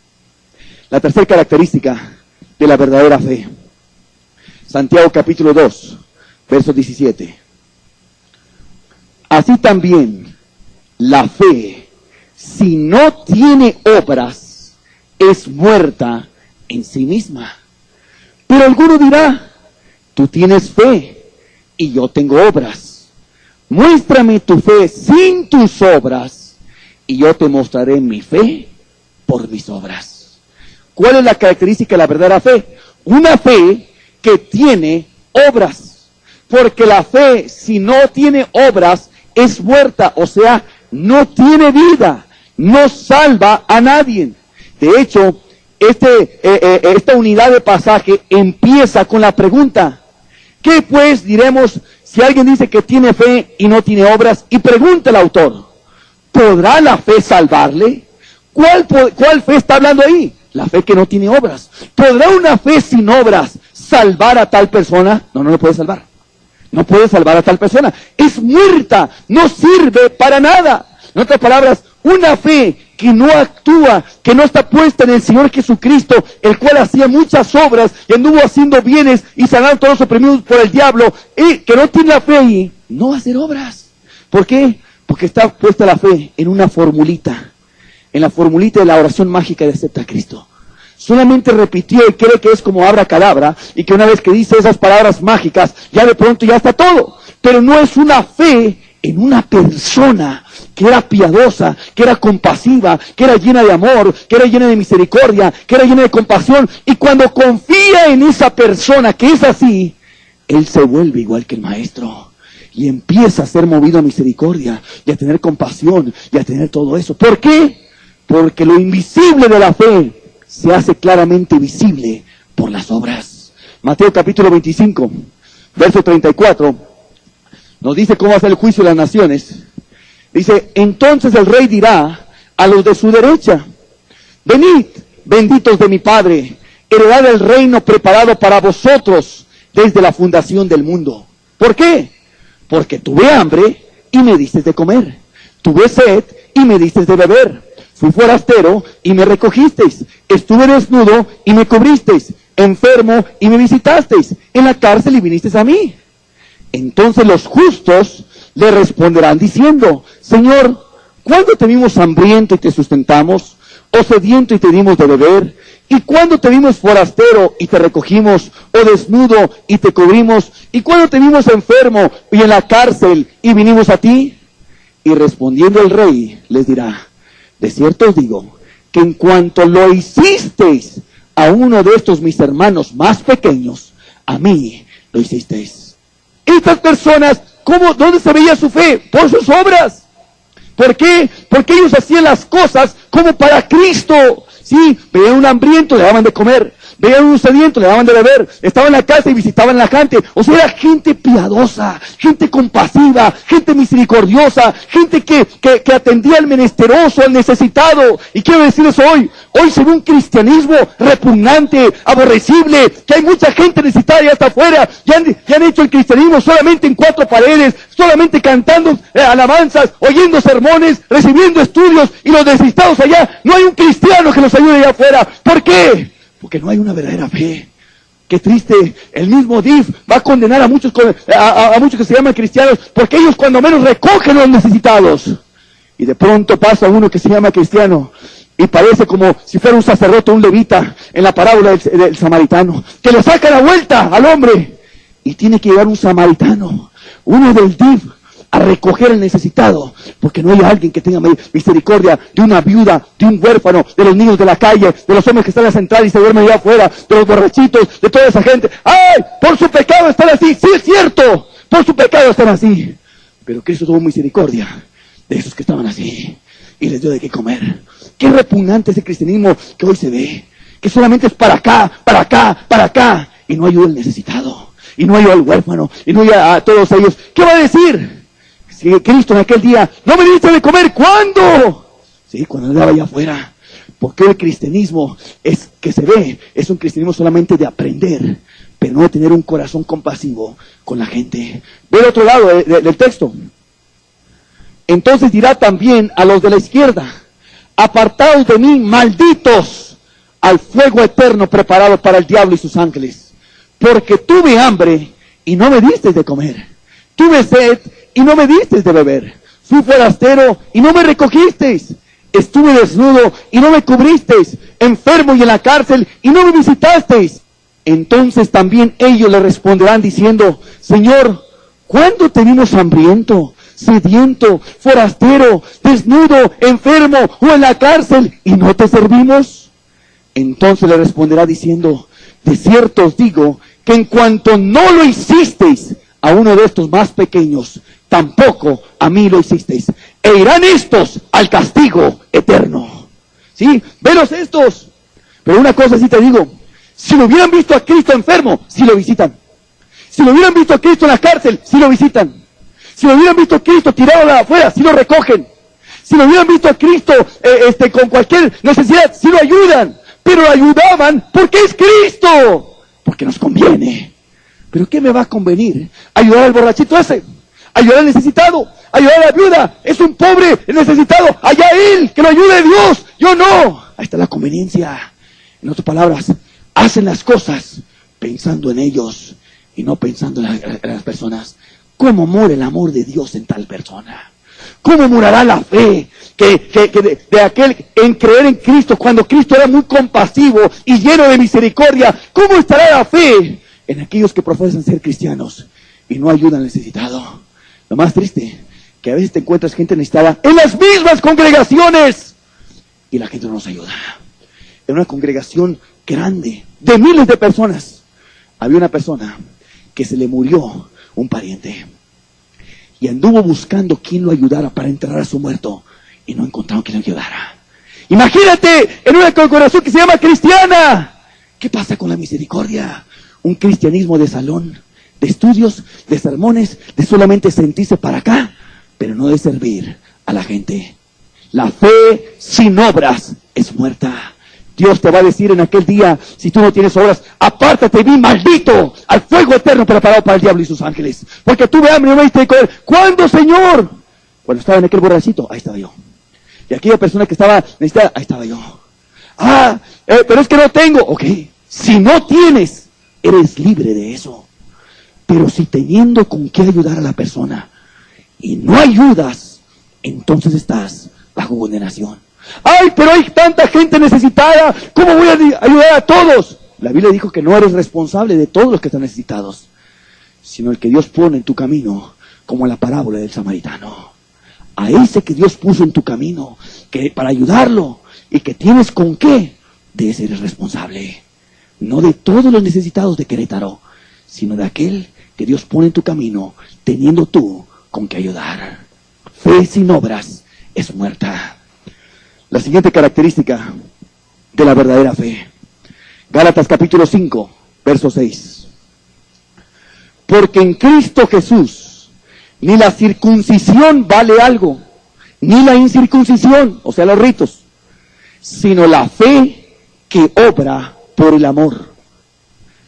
La tercera característica de la verdadera fe. Santiago capítulo 2, verso 17. Así también la fe, si no tiene obras, es muerta en sí misma. Pero alguno dirá, tú tienes fe y yo tengo obras. Muéstrame tu fe sin tus obras y yo te mostraré mi fe por mis obras. ¿Cuál es la característica de la verdadera fe? Una fe que tiene obras. Porque la fe, si no tiene obras, es muerta. O sea, no tiene vida. No salva a nadie. De hecho, esta unidad de pasaje empieza con la pregunta: ¿Qué pues diremos si alguien dice que tiene fe y no tiene obras? Y pregunta el autor, ¿podrá la fe salvarle? ¿Cuál fe está hablando ahí? La fe que no tiene obras. ¿Podrá una fe sin obras salvar a tal persona? No lo puede salvar. No puede salvar a tal persona. Es muerta, no sirve para nada. En otras palabras, una fe que no actúa, que no está puesta en el Señor Jesucristo, el cual hacía muchas obras y anduvo haciendo bienes y sanando a todos los oprimidos por el diablo, y que no tiene la fe ahí, no va a hacer obras. ¿Por qué? Porque está puesta la fe en una formulita, en la formulita de la oración mágica de acepta a Cristo. Solamente repitió y cree que es como abracadabra, y que una vez que dice esas palabras mágicas, ya de pronto ya está todo. Pero no es una fe en una persona que era piadosa, que era compasiva, que era llena de amor, que era llena de misericordia, que era llena de compasión. Y cuando confía en esa persona que es así, él se vuelve igual que el maestro. Y empieza a ser movido a misericordia, y a tener compasión, y a tener todo eso. ¿Por qué? Porque lo invisible de la fe se hace claramente visible por las obras. Mateo capítulo 25, verso 34, nos dice cómo va a ser el juicio de las naciones. Dice, entonces el rey dirá a los de su derecha, venid, benditos de mi Padre, heredad el reino preparado para vosotros desde la fundación del mundo. ¿Por qué? Porque tuve hambre y me disteis de comer, tuve sed y me disteis de beber, fui forastero y me recogisteis, estuve desnudo y me cubristeis, enfermo y me visitasteis, en la cárcel y vinisteis a mí. Entonces los justos le responderán diciendo, Señor, ¿cuándo te vimos hambriento y te sustentamos? ¿O sediento y te dimos de beber? ¿Y cuándo te vimos forastero y te recogimos? ¿O desnudo y te cubrimos? ¿Y cuándo te vimos enfermo y en la cárcel y vinimos a ti? Y respondiendo el rey les dirá, de cierto os digo, que en cuanto lo hicisteis a uno de estos mis hermanos más pequeños, a mí lo hicisteis. Estas personas, ¿dónde se veía su fe? Por sus obras. ¿Por qué? Porque ellos hacían las cosas como para Cristo. Sí, veían un hambriento, le daban de comer. Veían un sediento, le daban de beber. Estaban en la casa y visitaban a la gente. O sea, era gente piadosa, gente compasiva, gente misericordiosa, gente que atendía al menesteroso, al necesitado. Y quiero decirles hoy se ve un cristianismo repugnante, aborrecible, que hay mucha gente necesitada ya hasta afuera. Ya han hecho el cristianismo solamente en 4 paredes, solamente cantando alabanzas, oyendo sermones, recibiendo estudios, y los necesitados allá. No hay un cristiano que los ayude allá afuera. ¿Por qué? Porque no hay una verdadera fe. Qué triste, el mismo DIF va a condenar a muchos que se llaman cristianos, porque ellos cuando menos recogen a los necesitados. Y de pronto pasa uno que se llama cristiano, y parece como si fuera un sacerdote, un levita, en la parábola del samaritano, que le saca la vuelta al hombre, y tiene que llegar un samaritano, uno del DIF, a recoger al necesitado, porque no hay alguien que tenga misericordia de una viuda, de un huérfano, de los niños de la calle, de los hombres que están en la central y se duermen allá afuera, de los borrachitos, de toda esa gente. ¡Ay! Por su pecado están así. Sí, es cierto, por su pecado están así, pero Cristo tuvo misericordia de esos que estaban así y les dio de qué comer. Qué repugnante ese cristianismo que hoy se ve, que solamente es para acá, para acá, para acá, y no ayuda al necesitado, y no ayuda al huérfano, y no ayuda a todos ellos. ¿Qué va a decir? Si Cristo en aquel día, no me diste de comer, ¿cuándo? Sí, cuando andaba allá afuera. Porque el cristianismo que se ve, es un cristianismo solamente de aprender, pero no de tener un corazón compasivo con la gente. Ve al otro lado del texto. Entonces dirá también a los de la izquierda, apartaos de mí, malditos, al fuego eterno preparado para el diablo y sus ángeles. Porque tuve hambre y no me diste de comer. Tuve sed y no me disteis de beber. Fui forastero y no me recogisteis. Estuve desnudo y no me cubristeis. Enfermo y en la cárcel y no me visitasteis. Entonces también ellos le responderán diciendo, Señor, ¿cuándo te vimos hambriento, sediento, forastero, desnudo, enfermo o en la cárcel y no te servimos? Entonces le responderá diciendo, de cierto os digo que en cuanto no lo hicisteis a uno de estos más pequeños, tampoco a mí lo hicisteis. E irán estos al castigo eterno. ¿Sí? Velos estos. Pero una cosa sí te digo, si lo hubieran visto a Cristo enfermo, sí lo visitan. Si Si lo hubieran visto a Cristo en la cárcel, sí lo visitan. Si lo hubieran visto a Cristo tirado afuera, sí lo recogen. Si lo hubieran visto a Cristo con cualquier necesidad, sí lo ayudan. Pero lo ayudaban porque es Cristo. Porque nos conviene. ¿Pero qué me va a convenir? Ayudar al borrachito ese. Ayudar al necesitado. Ayudar a la viuda. Es un pobre necesitado. Allá él, que lo ayude Dios. Yo no. Ahí está la conveniencia. En otras palabras, hacen las cosas pensando en ellos y no pensando en las personas. ¿Cómo mora el amor de Dios en tal persona? ¿Cómo morará la fe de aquel en creer en Cristo cuando Cristo era muy compasivo y lleno de misericordia? ¿Cómo estará la fe en aquellos que profesan ser cristianos y no ayudan al necesitado? Lo más triste, que a veces te encuentras gente necesitada en las mismas congregaciones y la gente no nos ayuda. En una congregación grande de miles de personas, había una persona que se le murió un pariente y anduvo buscando quién lo ayudara para enterrar a su muerto y no encontraron quién lo ayudara. Imagínate en una congregación que se llama cristiana. ¿Qué pasa con la misericordia? Un cristianismo de salón, de estudios, de sermones, de solamente sentirse para acá, pero no de servir a la gente. La fe sin obras es muerta. Dios te va a decir en aquel día, si tú no tienes obras, apártate de mí, maldito, al fuego eterno preparado para el diablo y sus ángeles. Porque tuve hambre y no me diste de comer. ¿Cuándo, Señor? Cuando estaba en aquel borrachito, ahí estaba yo. Y aquella persona que estaba necesitada, ahí estaba yo. Pero es que no tengo. Ok, si no tienes, eres libre de eso. Pero si teniendo con qué ayudar a la persona y no ayudas, entonces estás bajo condenación. ¡Ay, pero hay tanta gente necesitada! ¿Cómo voy a ayudar a todos? La Biblia dijo que no eres responsable de todos los que están necesitados, sino el que Dios pone en tu camino, como en la parábola del samaritano. A ese que Dios puso en tu camino, que para ayudarlo, y que tienes con qué, de ese eres responsable. No de todos los necesitados de Querétaro, sino de aquel que Dios pone en tu camino, teniendo tú con qué ayudar. Fe sin obras es muerta. La siguiente característica de la verdadera fe. Gálatas capítulo 5, verso 6. Porque en Cristo Jesús ni la circuncisión vale algo, ni la incircuncisión, o sea, los ritos, sino la fe que obra por el amor.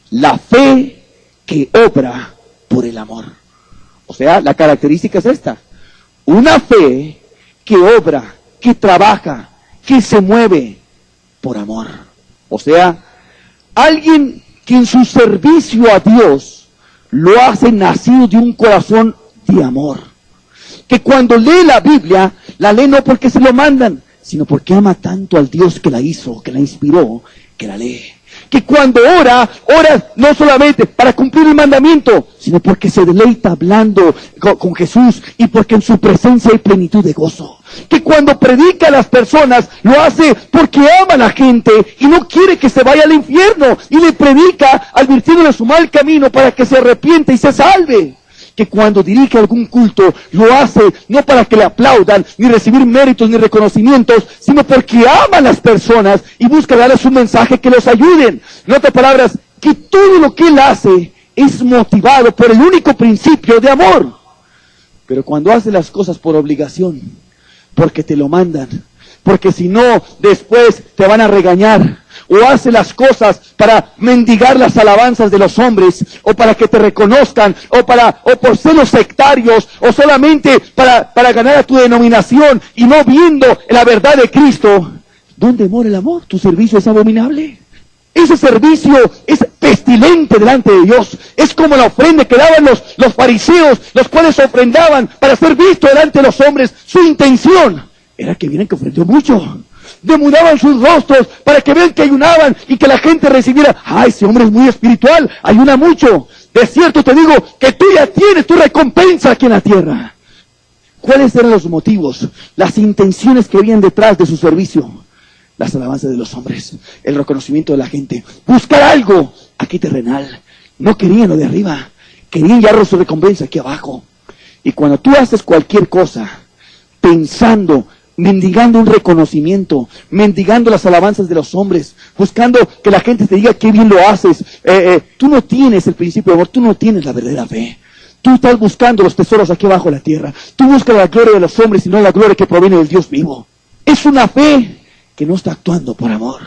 La fe que obra por el amor. O sea, la característica es esta. Una fe que obra, que trabaja, que se mueve por amor. O sea, alguien que en su servicio a Dios lo hace nacido de un corazón de amor. Que cuando lee la Biblia, la lee no porque se lo mandan, sino porque ama tanto al Dios que la hizo, que la inspiró, que la lee. Que cuando ora no solamente para cumplir el mandamiento, sino porque se deleita hablando con Jesús y porque en su presencia hay plenitud de gozo. Que cuando predica a las personas, lo hace porque ama a la gente y no quiere que se vaya al infierno. Y le predica advirtiéndole su mal camino para que se arrepiente y se salve. Que cuando dirige algún culto, lo hace no para que le aplaudan, ni recibir méritos ni reconocimientos, sino porque ama a las personas y busca darles un mensaje que los ayuden. En otras palabras, que todo lo que él hace es motivado por el único principio de amor. Pero cuando hace las cosas por obligación, porque te lo mandan, porque si no, después te van a regañar, o hace las cosas para mendigar las alabanzas de los hombres, o para que te reconozcan, o por celos sectarios, o solamente para ganar a tu denominación, y no viendo la verdad de Cristo, ¿dónde mora el amor? Tu servicio es abominable. Ese servicio es pestilente delante de Dios. Es como la ofrenda que daban los fariseos, los cuales ofrendaban para ser visto delante de los hombres. Su intención era que vieran que ofrendió mucho. Demudaban sus rostros para que vean que ayunaban y que la gente recibiera: ¡ah, ese hombre es muy espiritual, ayuna mucho! De cierto te digo que tú ya tienes tu recompensa aquí en la tierra. ¿Cuáles eran los motivos, las intenciones que habían detrás de su servicio? Las alabanzas de los hombres, el reconocimiento de la gente, buscar algo aquí terrenal. No querían lo de arriba, querían ya su recompensa aquí abajo. Y cuando tú haces cualquier cosa pensando mendigando un reconocimiento, mendigando las alabanzas de los hombres, buscando que la gente te diga qué bien lo haces. Tú no tienes el principio de amor, tú no tienes la verdadera fe. Tú estás buscando los tesoros aquí abajo de la tierra. Tú buscas la gloria de los hombres y no la gloria que proviene del Dios vivo. Es una fe que no está actuando por amor.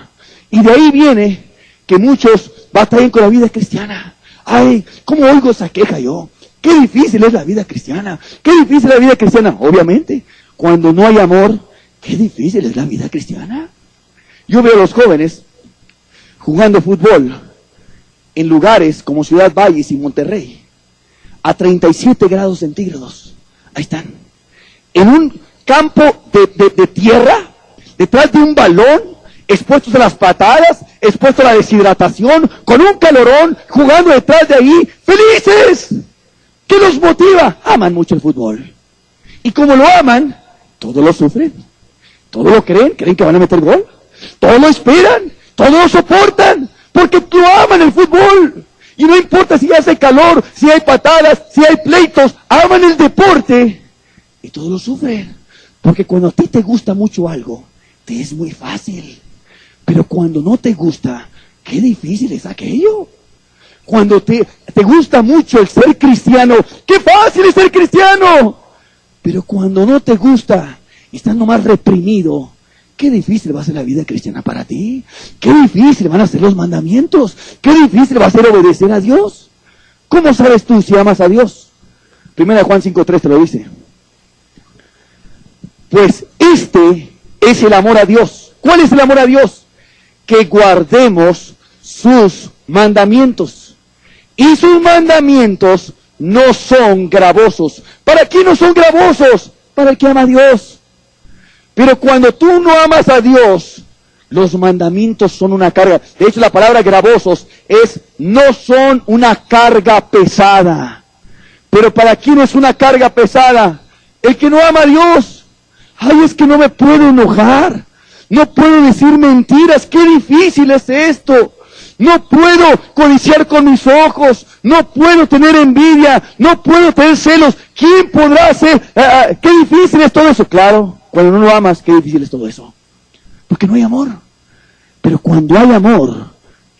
Y de ahí viene que muchos batallan con la vida cristiana. Ay, ¿cómo oigo esa queja yo? Qué difícil es la vida cristiana. Qué difícil es la vida cristiana. Obviamente, cuando no hay amor, qué difícil es la vida cristiana. Yo veo a los jóvenes jugando fútbol en lugares como Ciudad Valles y Monterrey, a 37 grados centígrados. Ahí están. En un campo de tierra, detrás de un balón, expuestos a las patadas, expuestos a la deshidratación, con un calorón, jugando detrás de ahí, felices. ¿Qué los motiva? Aman mucho el fútbol. Y como lo aman, todos lo sufren. Todos lo creen que van a meter gol. Todos lo esperan, todos lo soportan, porque lo aman el fútbol. Y no importa si hace calor, si hay patadas, si hay pleitos, aman el deporte. Y todos lo sufren. Porque cuando a ti te gusta mucho algo, te es muy fácil. Pero cuando no te gusta, qué difícil es aquello. Cuando te gusta mucho el ser cristiano, qué fácil es ser cristiano. Pero cuando no te gusta y estás nomás reprimido, qué difícil va a ser la vida cristiana para ti. Qué difícil van a ser los mandamientos. Qué difícil va a ser obedecer a Dios. ¿Cómo sabes tú si amas a Dios? 1 Juan 5:3 te lo dice. Pues este es el amor a Dios. ¿Cuál es el amor a Dios? Que guardemos sus mandamientos. Y sus mandamientos no son gravosos. ¿Para quién no son gravosos? Para el que ama a Dios. Pero cuando tú no amas a Dios, los mandamientos son una carga. De hecho, la palabra gravosos no son una carga pesada. Pero ¿para quién es una carga pesada? El que no ama a Dios. Ay, es que no me puedo enojar. No puedo decir mentiras. Qué difícil es esto. No puedo codiciar con mis ojos. No puedo tener envidia. No puedo tener celos. ¿Quién podrá hacer? Qué difícil es todo eso. Claro, cuando no lo amas, qué difícil es todo eso. Porque no hay amor. Pero cuando hay amor,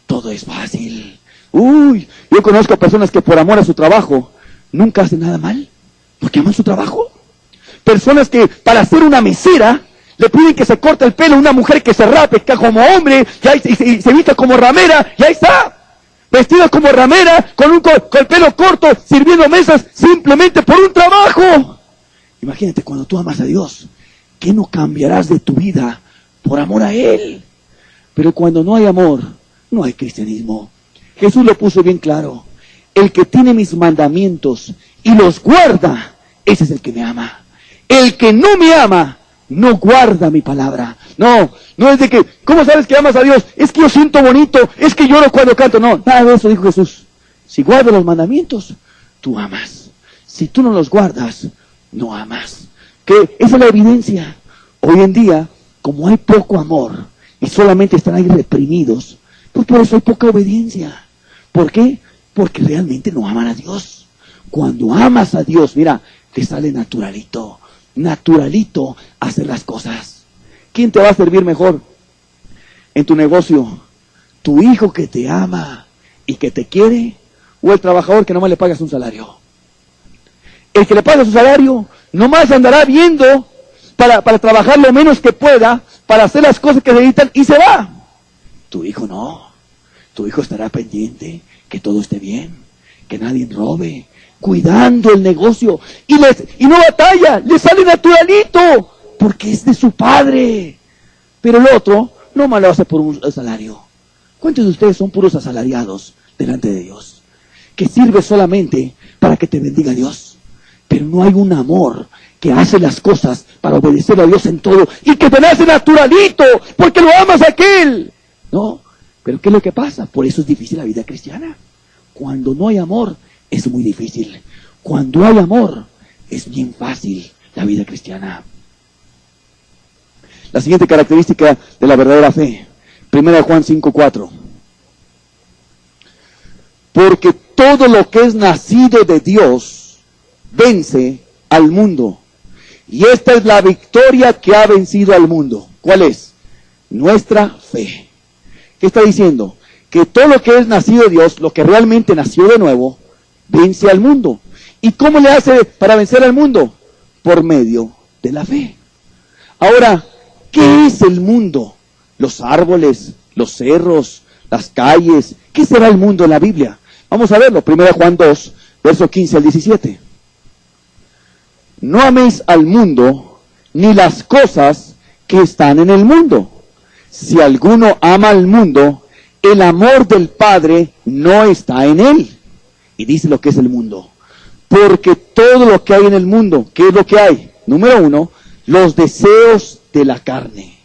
todo es fácil. Uy, yo conozco personas que por amor a su trabajo nunca hacen nada mal. Porque aman su trabajo. Personas que para ser una mesera le piden que se corte el pelo a una mujer que se rape como hombre y se vista como ramera, y ahí está, vestida como ramera, con el pelo corto, sirviendo mesas simplemente por un trabajo. Imagínate cuando tú amas a Dios, ¿qué no cambiarás de tu vida por amor a Él? Pero cuando no hay amor, no hay cristianismo. Jesús lo puso bien claro. El que tiene mis mandamientos y los guarda, ese es el que me ama. El que no me ama, no guarda mi palabra. No es de que, ¿cómo sabes que amas a Dios? Es que yo siento bonito, es que lloro cuando canto. No, nada de eso dijo Jesús. Si guardas los mandamientos, tú amas. Si tú no los guardas, no amas. Que esa es la evidencia. Hoy en día, como hay poco amor y solamente están ahí reprimidos, pues por eso hay poca obediencia. ¿Por qué? Porque realmente no aman a Dios. Cuando amas a Dios, mira, te sale naturalito hacer las cosas. ¿Quién te va a servir mejor en tu negocio? ¿Tu hijo que te ama y que te quiere? ¿O el trabajador que nomás le pagas un salario? El que le paga su salario nomás andará viendo para trabajar lo menos que pueda, para hacer las cosas que necesitan y se va. Tu hijo no. Tu hijo estará pendiente que todo esté bien, que nadie robe, cuidando el negocio, y no batalla, le sale naturalito, porque es de su padre. Pero el otro no lo hace por un salario. ¿Cuántos de ustedes son puros asalariados delante de Dios? Que sirve solamente para que te bendiga Dios, pero no hay un amor que hace las cosas para obedecer a Dios en todo, y que te nace naturalito, porque lo amas a aquel. No, pero ¿qué es lo que pasa? Por eso es difícil la vida cristiana. Cuando no hay amor, es muy difícil. Cuando hay amor, es bien fácil la vida cristiana. La siguiente característica de la verdadera fe, 1 Juan 5:4. Porque todo lo que es nacido de Dios vence al mundo. Y esta es la victoria que ha vencido al mundo. ¿Cuál es? Nuestra fe. ¿Qué está diciendo? Que todo lo que es nacido de Dios, lo que realmente nació de nuevo, vence al mundo. ¿Y cómo le hace para vencer al mundo? Por medio de la fe. Ahora, ¿qué es el mundo? Los árboles, los cerros, las calles. ¿Qué será el mundo en la Biblia? Vamos a verlo. 1 Juan 2, verso 15 al 17. No améis al mundo, ni las cosas que están en el mundo. Si alguno ama al mundo, el amor del Padre no está en él. Y dice lo que es el mundo. Porque todo lo que hay en el mundo, ¿qué es lo que hay? Número 1, los deseos de la carne,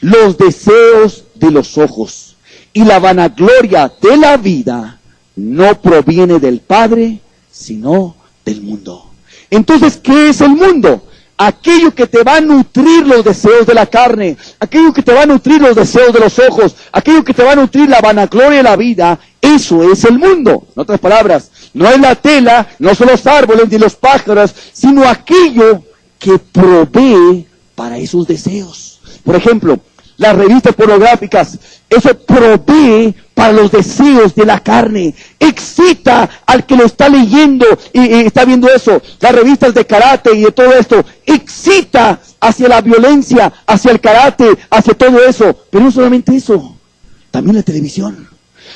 los deseos de los ojos y la vanagloria de la vida no proviene del Padre, sino del mundo. Entonces, ¿qué es el mundo? Aquello que te va a nutrir los deseos de la carne, aquello que te va a nutrir los deseos de los ojos, aquello que te va a nutrir la vanagloria de la vida, eso es el mundo. En otras palabras, no es la tela, no son los árboles ni los pájaros, sino aquello que provee para esos deseos. Por ejemplo, las revistas pornográficas, eso provee para los deseos de la carne, excita al que lo está leyendo y está viendo eso. Las revistas de karate y de todo esto, excita hacia la violencia, hacia el karate, hacia todo eso. Pero no solamente eso, también la televisión.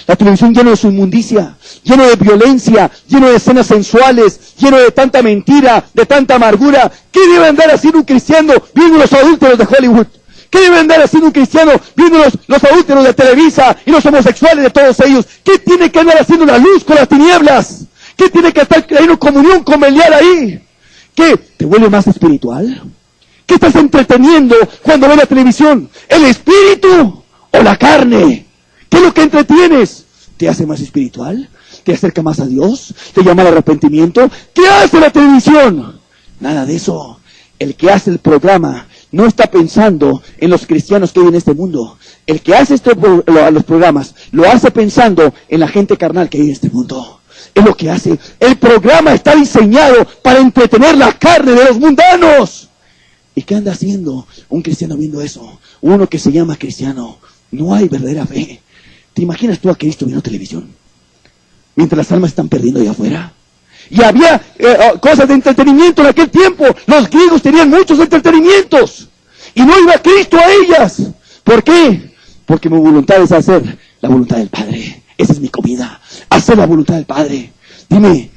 La televisión llena de su inmundicia, lleno de violencia, lleno de escenas sensuales, lleno de tanta mentira, de tanta amargura. ¿Qué debe andar haciendo un cristiano viendo los adúlteros de Hollywood? ¿Qué debe andar haciendo un cristiano viendo los adúlteros de Televisa y los homosexuales de todos ellos? ¿Qué tiene que andar haciendo la luz con las tinieblas? ¿Qué tiene que estar teniendo comunión con Belial ahí? ¿Qué? ¿Te vuelve más espiritual? ¿Qué estás entreteniendo cuando ves la televisión? ¿El espíritu o la carne? ¿Qué es lo que entretienes? ¿Te hace más espiritual? ¿Te acerca más a Dios? ¿Te llama al arrepentimiento? ¿Qué hace la televisión? Nada de eso. El que hace el programa no está pensando en los cristianos que hay en este mundo. El que hace los programas lo hace pensando en la gente carnal que hay en este mundo. Es lo que hace. El programa está diseñado para entretener la carne de los mundanos. ¿Y qué anda haciendo un cristiano viendo eso? Uno que se llama cristiano. No hay verdadera fe. ¿Te imaginas tú a Cristo viendo televisión? Mientras las almas están perdiendo allá afuera. Y había cosas de entretenimiento en aquel tiempo. Los griegos tenían muchos entretenimientos. Y no iba Cristo a ellas. ¿Por qué? Porque mi voluntad es hacer la voluntad del Padre. Esa es mi comida. Hacer la voluntad del Padre. Dime,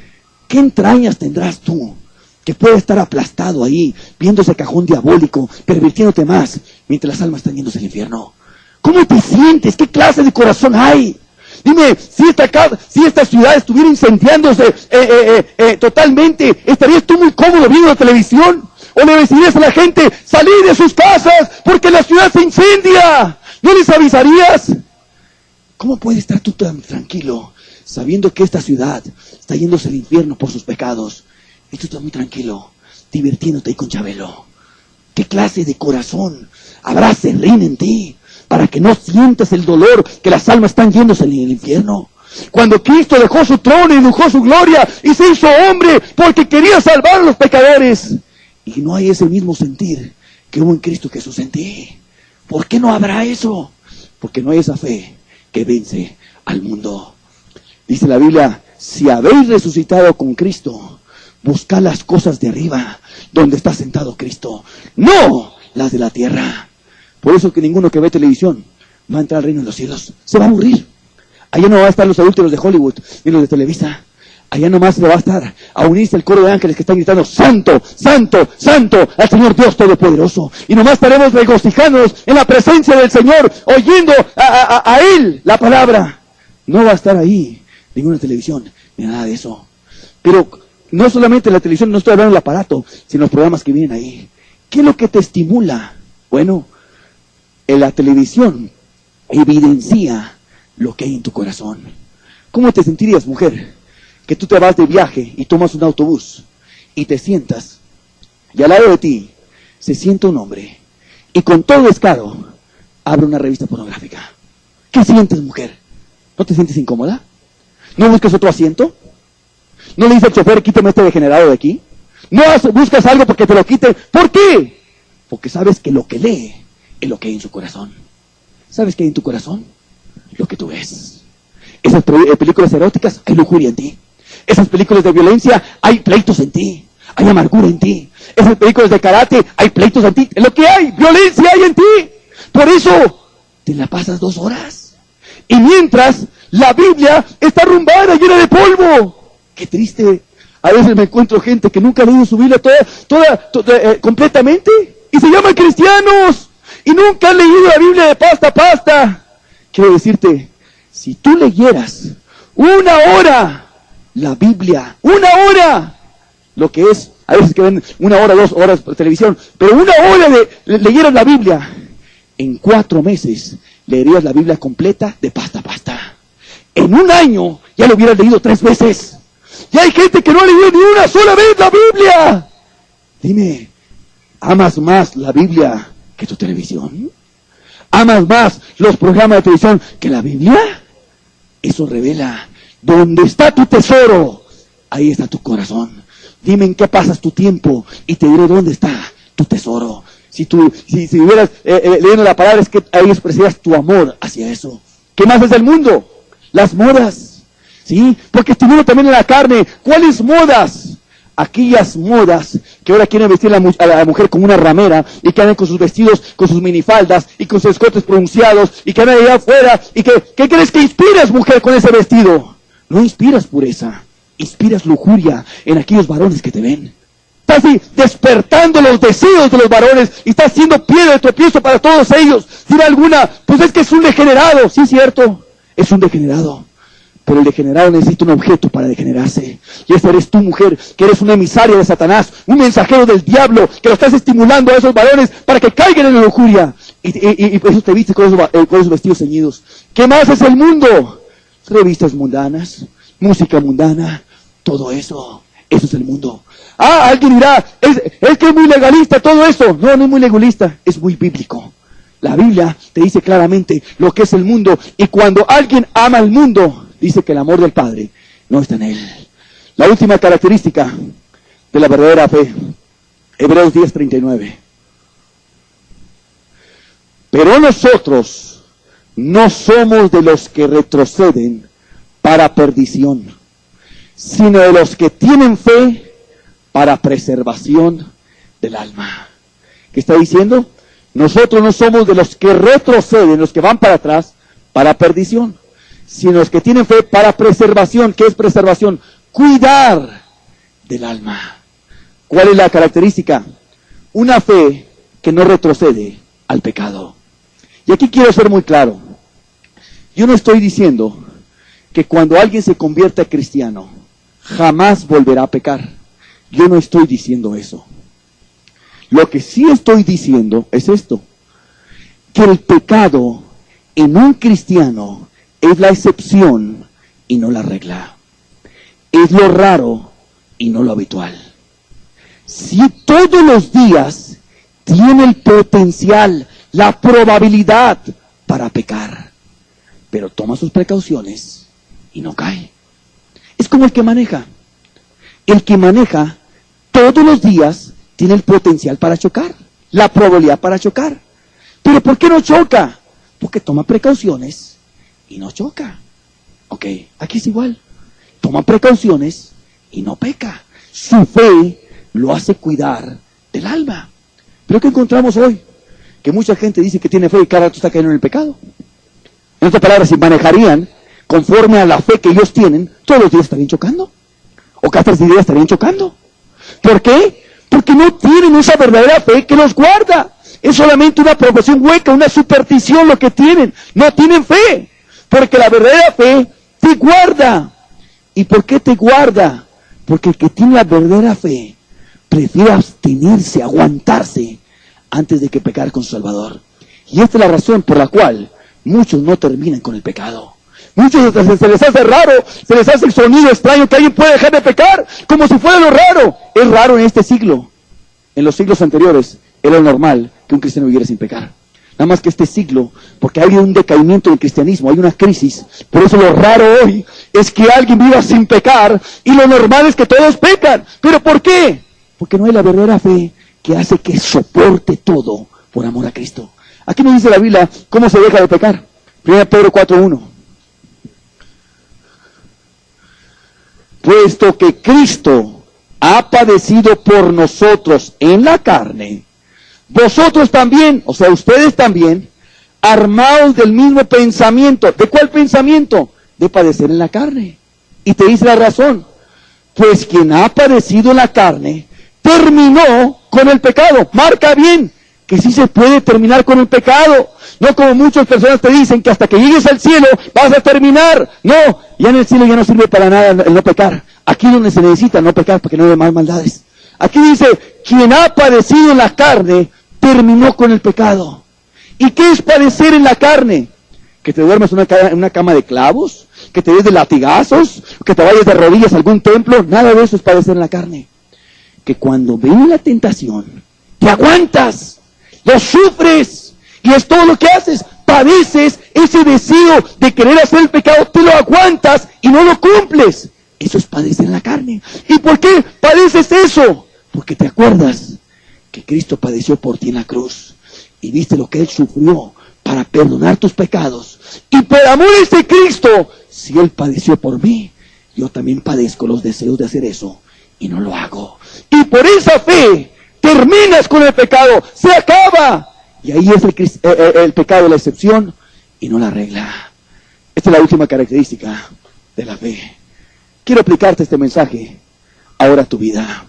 ¿qué entrañas tendrás tú que puede estar aplastado ahí, viendo ese cajón diabólico, pervirtiéndote más, mientras las almas están yéndose al infierno? ¿Cómo te sientes? ¿Qué clase de corazón hay? Dime, si esta ciudad estuviera incendiándose totalmente, ¿estarías tú muy cómodo viendo la televisión? ¿O le decidirías a la gente, salir de sus casas porque la ciudad se incendia? ¿No les avisarías? ¿Cómo puedes estar tú tan tranquilo sabiendo que esta ciudad está yéndose al infierno por sus pecados? Y tú estás muy tranquilo, divirtiéndote ahí con Chabelo. ¿Qué clase de corazón habrá serrín en ti para que no sientas el dolor que las almas están yéndose en el infierno? Cuando Cristo dejó su trono y dejó su gloria y se hizo hombre porque quería salvar a los pecadores. Y no hay ese mismo sentir que hubo en Cristo Jesús en ti. ¿Por qué no habrá eso? Porque no hay esa fe que vence al mundo. Dice la Biblia, si habéis resucitado con Cristo, buscad las cosas de arriba, donde está sentado Cristo, no las de la tierra. Por eso que ninguno que ve televisión va a entrar al reino de los cielos. Se va a aburrir. Allá no va a estar los adúlteros de Hollywood ni los de Televisa. Allá nomás le va a estar a unirse el coro de ángeles que están gritando, Santo, Santo, Santo, al Señor Dios Todopoderoso. Y nomás estaremos regocijándonos en la presencia del Señor, oyendo a Él la palabra. No va a estar ahí ninguna televisión, ni nada de eso. Pero no solamente la televisión, no estoy hablando del aparato, sino los programas que vienen ahí. ¿Qué es lo que te estimula? Bueno, en la televisión evidencia lo que hay en tu corazón. ¿Cómo te sentirías, mujer, que tú te vas de viaje y tomas un autobús y te sientas y al lado de ti se sienta un hombre y con todo descaro abre una revista pornográfica? ¿Qué sientes, mujer? ¿No te sientes incómoda? ¿No buscas otro asiento? ¿No le dices al chofer, quítame este degenerado de aquí? No buscas algo porque te lo quiten. ¿Por qué? Porque sabes que lo que lee es lo que hay en su corazón. ¿Sabes qué hay en tu corazón? Lo que tú ves. Esas películas eróticas, hay lujuria en ti. Esas películas de violencia, hay pleitos en ti. Hay amargura en ti. Esas películas de karate, hay pleitos en ti. Es lo que hay, violencia hay en ti. Por eso, te la pasas 2 horas. Y mientras, la Biblia está arrumbada, llena de polvo. Qué triste. A veces me encuentro gente que nunca ha leído su Biblia completamente. Y se llaman cristianos. Y nunca han leído la Biblia de pasta a pasta. Quiero decirte, si tú leyeras 1 hora la Biblia, 1 hora, lo que es, a veces que ven 1 hora, 2 horas por televisión, pero 1 hora leyeras la Biblia, en 4 meses leerías la Biblia completa de pasta a pasta. En 1 año ya lo hubieras leído 3 veces. Y hay gente que no ha leído ni una sola vez la Biblia. Dime, ¿amas más la Biblia que tu televisión? ¿Amas más los programas de televisión que la Biblia? Eso revela dónde está tu tesoro. Ahí está tu corazón. Dime en qué pasas tu tiempo y te diré dónde está tu tesoro. Si hubieras leyendo la palabra, es que ahí expresarías tu amor hacia eso. ¿Qué más es del mundo? Las modas. ¿Sí? Porque estimulan también en la carne. ¿Cuáles modas? Aquellas modas que ahora quieren vestir a la mujer como una ramera y que andan con sus vestidos, con sus minifaldas y con sus escotes pronunciados y que andan allá afuera y que, ¿qué crees que inspiras, mujer, con ese vestido? No inspiras pureza, inspiras lujuria en aquellos varones que te ven. Estás despertando los deseos de los varones y estás siendo piedra de tropiezo para todos ellos. Dirá alguna, pues es que es un degenerado. Sí, es cierto, es un degenerado. Pero el degenerado necesita un objeto para degenerarse. Y esa eres tú, mujer, que eres una emisaria de Satanás, un mensajero del diablo, que lo estás estimulando a esos varones para que caigan en la lujuria. Y por eso te viste con esos vestidos ceñidos. ¿Qué más es el mundo? Revistas mundanas, música mundana, todo eso. Eso es el mundo. Alguien dirá, es que es muy legalista todo eso. No, no es muy legalista, es muy bíblico. La Biblia te dice claramente lo que es el mundo. Y cuando alguien ama el mundo, dice que el amor del Padre no está en él. La última característica de la verdadera fe, Hebreos 10:39. Pero nosotros no somos de los que retroceden para perdición, sino de los que tienen fe para preservación del alma. ¿Qué está diciendo? Nosotros no somos de los que retroceden, los que van para atrás, para perdición, sino los que tienen fe para preservación. ¿Qué es preservación? Cuidar del alma. ¿Cuál es la característica? Una fe que no retrocede al pecado. Y aquí quiero ser muy claro. Yo no estoy diciendo que cuando alguien se convierta a cristiano, jamás volverá a pecar. Yo no estoy diciendo eso. Lo que sí estoy diciendo es esto, que el pecado en un cristiano es la excepción y no la regla. Es lo raro y no lo habitual. Si todos los días tiene el potencial, la probabilidad para pecar, pero toma sus precauciones y no cae. Es como el que maneja. El que maneja todos los días tiene el potencial para chocar, la probabilidad para chocar. ¿Pero por qué no choca? Porque toma precauciones y no choca. Ok, aquí es igual. Toma precauciones y no peca. Su fe lo hace cuidar del alma. Pero ¿qué encontramos hoy? Que mucha gente dice que tiene fe y cada rato está cayendo en el pecado. En otras palabras, si manejarían conforme a la fe que ellos tienen, todos los días estarían chocando. O cada 3 días estarían chocando. ¿Por qué? Porque no tienen esa verdadera fe que los guarda. Es solamente una profesión hueca, una superstición lo que tienen. No tienen fe. Porque la verdadera fe te guarda. ¿Y por qué te guarda? Porque el que tiene la verdadera fe prefiere abstenerse, aguantarse, antes de que pecar con su Salvador. Y esta es la razón por la cual muchos no terminan con el pecado. Muchos se les hace raro, se les hace el sonido extraño que alguien puede dejar de pecar, como si fuera lo raro. Es raro en este siglo. En los siglos anteriores era normal que un cristiano viviera sin pecar. Nada más que este siglo, porque hay un decaimiento del cristianismo, hay una crisis. Por eso lo raro hoy es que alguien viva sin pecar y lo normal es que todos pecan. ¿Pero por qué? Porque no hay la verdadera fe que hace que soporte todo por amor a Cristo. Aquí nos dice la Biblia cómo se deja de pecar. 1 Pedro 4:1. Puesto que Cristo ha padecido por nosotros en la carne, vosotros también, o sea, ustedes también, armados del mismo pensamiento. ¿De cuál pensamiento? De padecer en la carne. Y te dice la razón. Pues quien ha padecido en la carne, terminó con el pecado. Marca bien que sí se puede terminar con el pecado. No como muchas personas te dicen que hasta que llegues al cielo vas a terminar. No, ya en el cielo ya no sirve para nada el no pecar. Aquí es donde se necesita no pecar para que no haya más maldades. Aquí dice, quien ha padecido en la carne, terminó con el pecado. ¿Y qué es padecer en la carne? Que te duermas en una cama de clavos, que te des de latigazos, que te vayas de rodillas a algún templo. Nada de eso es padecer en la carne. Que cuando viene la tentación, te aguantas, lo sufres, y es todo lo que haces. Padeces ese deseo de querer hacer el pecado, te lo aguantas y no lo cumples. Eso es padecer en la carne. ¿Y por qué padeces eso? Porque te acuerdas que Cristo padeció por ti en la cruz, y viste lo que Él sufrió para perdonar tus pecados. Y por amor a ese Cristo, si Él padeció por mí, yo también padezco los deseos de hacer eso, y no lo hago. Y por esa fe, terminas con el pecado, se acaba. Y ahí es el pecado la excepción, y no la regla. Esta es la última característica de la fe. Quiero aplicarte este mensaje ahora a tu vida.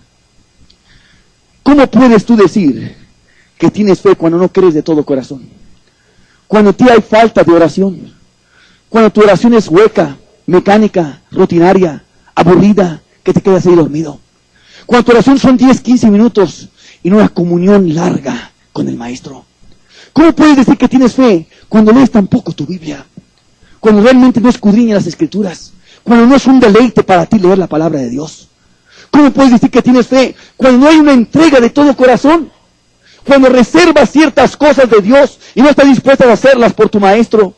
¿Cómo puedes tú decir que tienes fe cuando no crees de todo corazón? Cuando en ti hay falta de oración. Cuando tu oración es hueca, mecánica, rutinaria, aburrida, que te quedas ahí dormido. Cuando tu oración son 10, 15 minutos y no una comunión larga con el Maestro. ¿Cómo puedes decir que tienes fe cuando lees tan poco tu Biblia? Cuando realmente no escudriñas las Escrituras. Cuando no es un deleite para ti leer la palabra de Dios. ¿Cómo puedes decir que tienes fe cuando no hay una entrega de todo corazón? Cuando reservas ciertas cosas de Dios y no estás dispuesto a hacerlas por tu Maestro.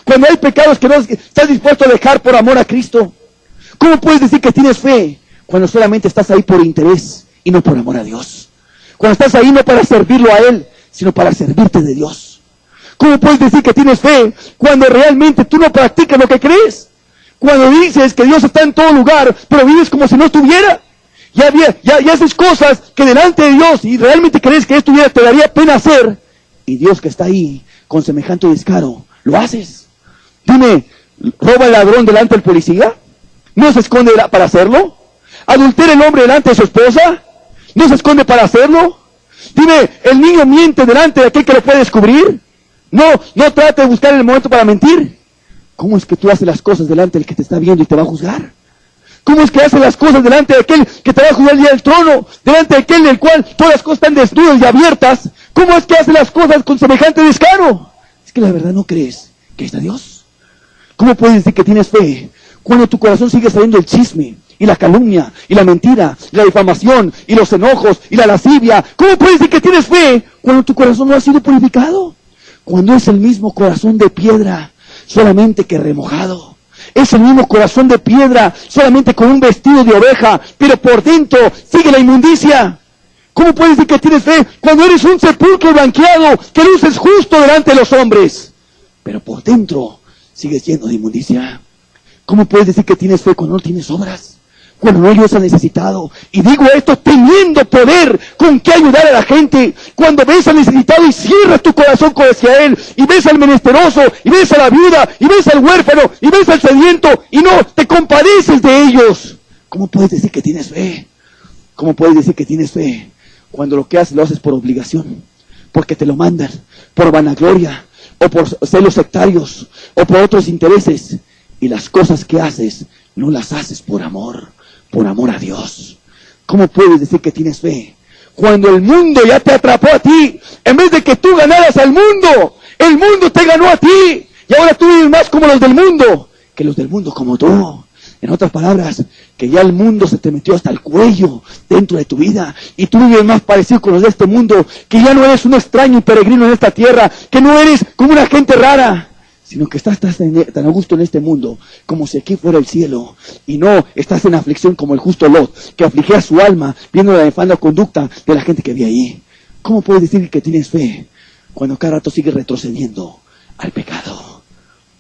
Cuando hay pecados que no estás dispuesto a dejar por amor a Cristo. ¿Cómo puedes decir que tienes fe cuando solamente estás ahí por interés y no por amor a Dios? Cuando estás ahí no para servirlo a Él, sino para servirte de Dios. ¿Cómo puedes decir que tienes fe cuando realmente tú no practicas lo que crees? Cuando dices que Dios está en todo lugar, pero vives como si no estuviera. Ya haces cosas que delante de Dios y realmente crees que estuviera, te daría pena hacer. Y Dios que está ahí con semejante descaro, lo haces. Dime, ¿roba el ladrón delante del policía? ¿No se esconde para hacerlo? ¿Adultera el hombre delante de su esposa? ¿No se esconde para hacerlo? Dime, ¿el niño miente delante de aquel que lo puede descubrir? No trata de buscar el momento para mentir. ¿Cómo es que tú haces las cosas delante del que te está viendo y te va a juzgar? ¿Cómo es que haces las cosas delante de aquel que te va a juzgar el día del trono? Delante de aquel del cual todas las cosas están desnudas y abiertas. ¿Cómo es que haces las cosas con semejante descaro? Es que la verdad no crees que está Dios. ¿Cómo puedes decir que tienes fe cuando tu corazón sigue saliendo el chisme y la calumnia y la mentira y la difamación y los enojos y la lascivia? ¿Cómo puedes decir que tienes fe cuando tu corazón no ha sido purificado? Cuando es el mismo corazón de piedra, solamente que remojado. Es el mismo corazón de piedra, solamente con un vestido de oveja, pero por dentro sigue la inmundicia. ¿Cómo puedes decir que tienes fe cuando eres un sepulcro blanqueado, que luces justo delante de los hombres, pero por dentro sigues lleno de inmundicia? ¿Cómo puedes decir que tienes fe cuando no tienes obras? Cuando no ayudas al necesitado. Y digo esto teniendo poder con que ayudar a la gente. Cuando ves al necesitado y cierras tu corazón hacia él, y ves al menesteroso, y ves a la viuda, y ves al huérfano, y ves al sediento, y no te compadeces de ellos. ¿Cómo puedes decir que tienes fe? ¿Cómo puedes decir que tienes fe cuando lo que haces lo haces por obligación? Porque te lo mandan, por vanagloria, o por celos sectarios, o por otros intereses. Y las cosas que haces, no las haces por amor a Dios. ¿Cómo puedes decir que tienes fe cuando el mundo ya te atrapó a ti? En vez de que tú ganaras al mundo, el mundo te ganó a ti. Y ahora tú vives más como los del mundo que los del mundo como tú. En otras palabras, que ya el mundo se te metió hasta el cuello dentro de tu vida, y tú vives más parecido con los de este mundo, que ya no eres un extraño y peregrino en esta tierra, que no eres como una gente rara, sino que estás tan a gusto en este mundo, como si aquí fuera el cielo, y no estás en aflicción como el justo Lot, que afligía su alma, viendo la nefanda conducta de la gente que había ahí. ¿Cómo puedes decir que tienes fe, cuando cada rato sigues retrocediendo al pecado?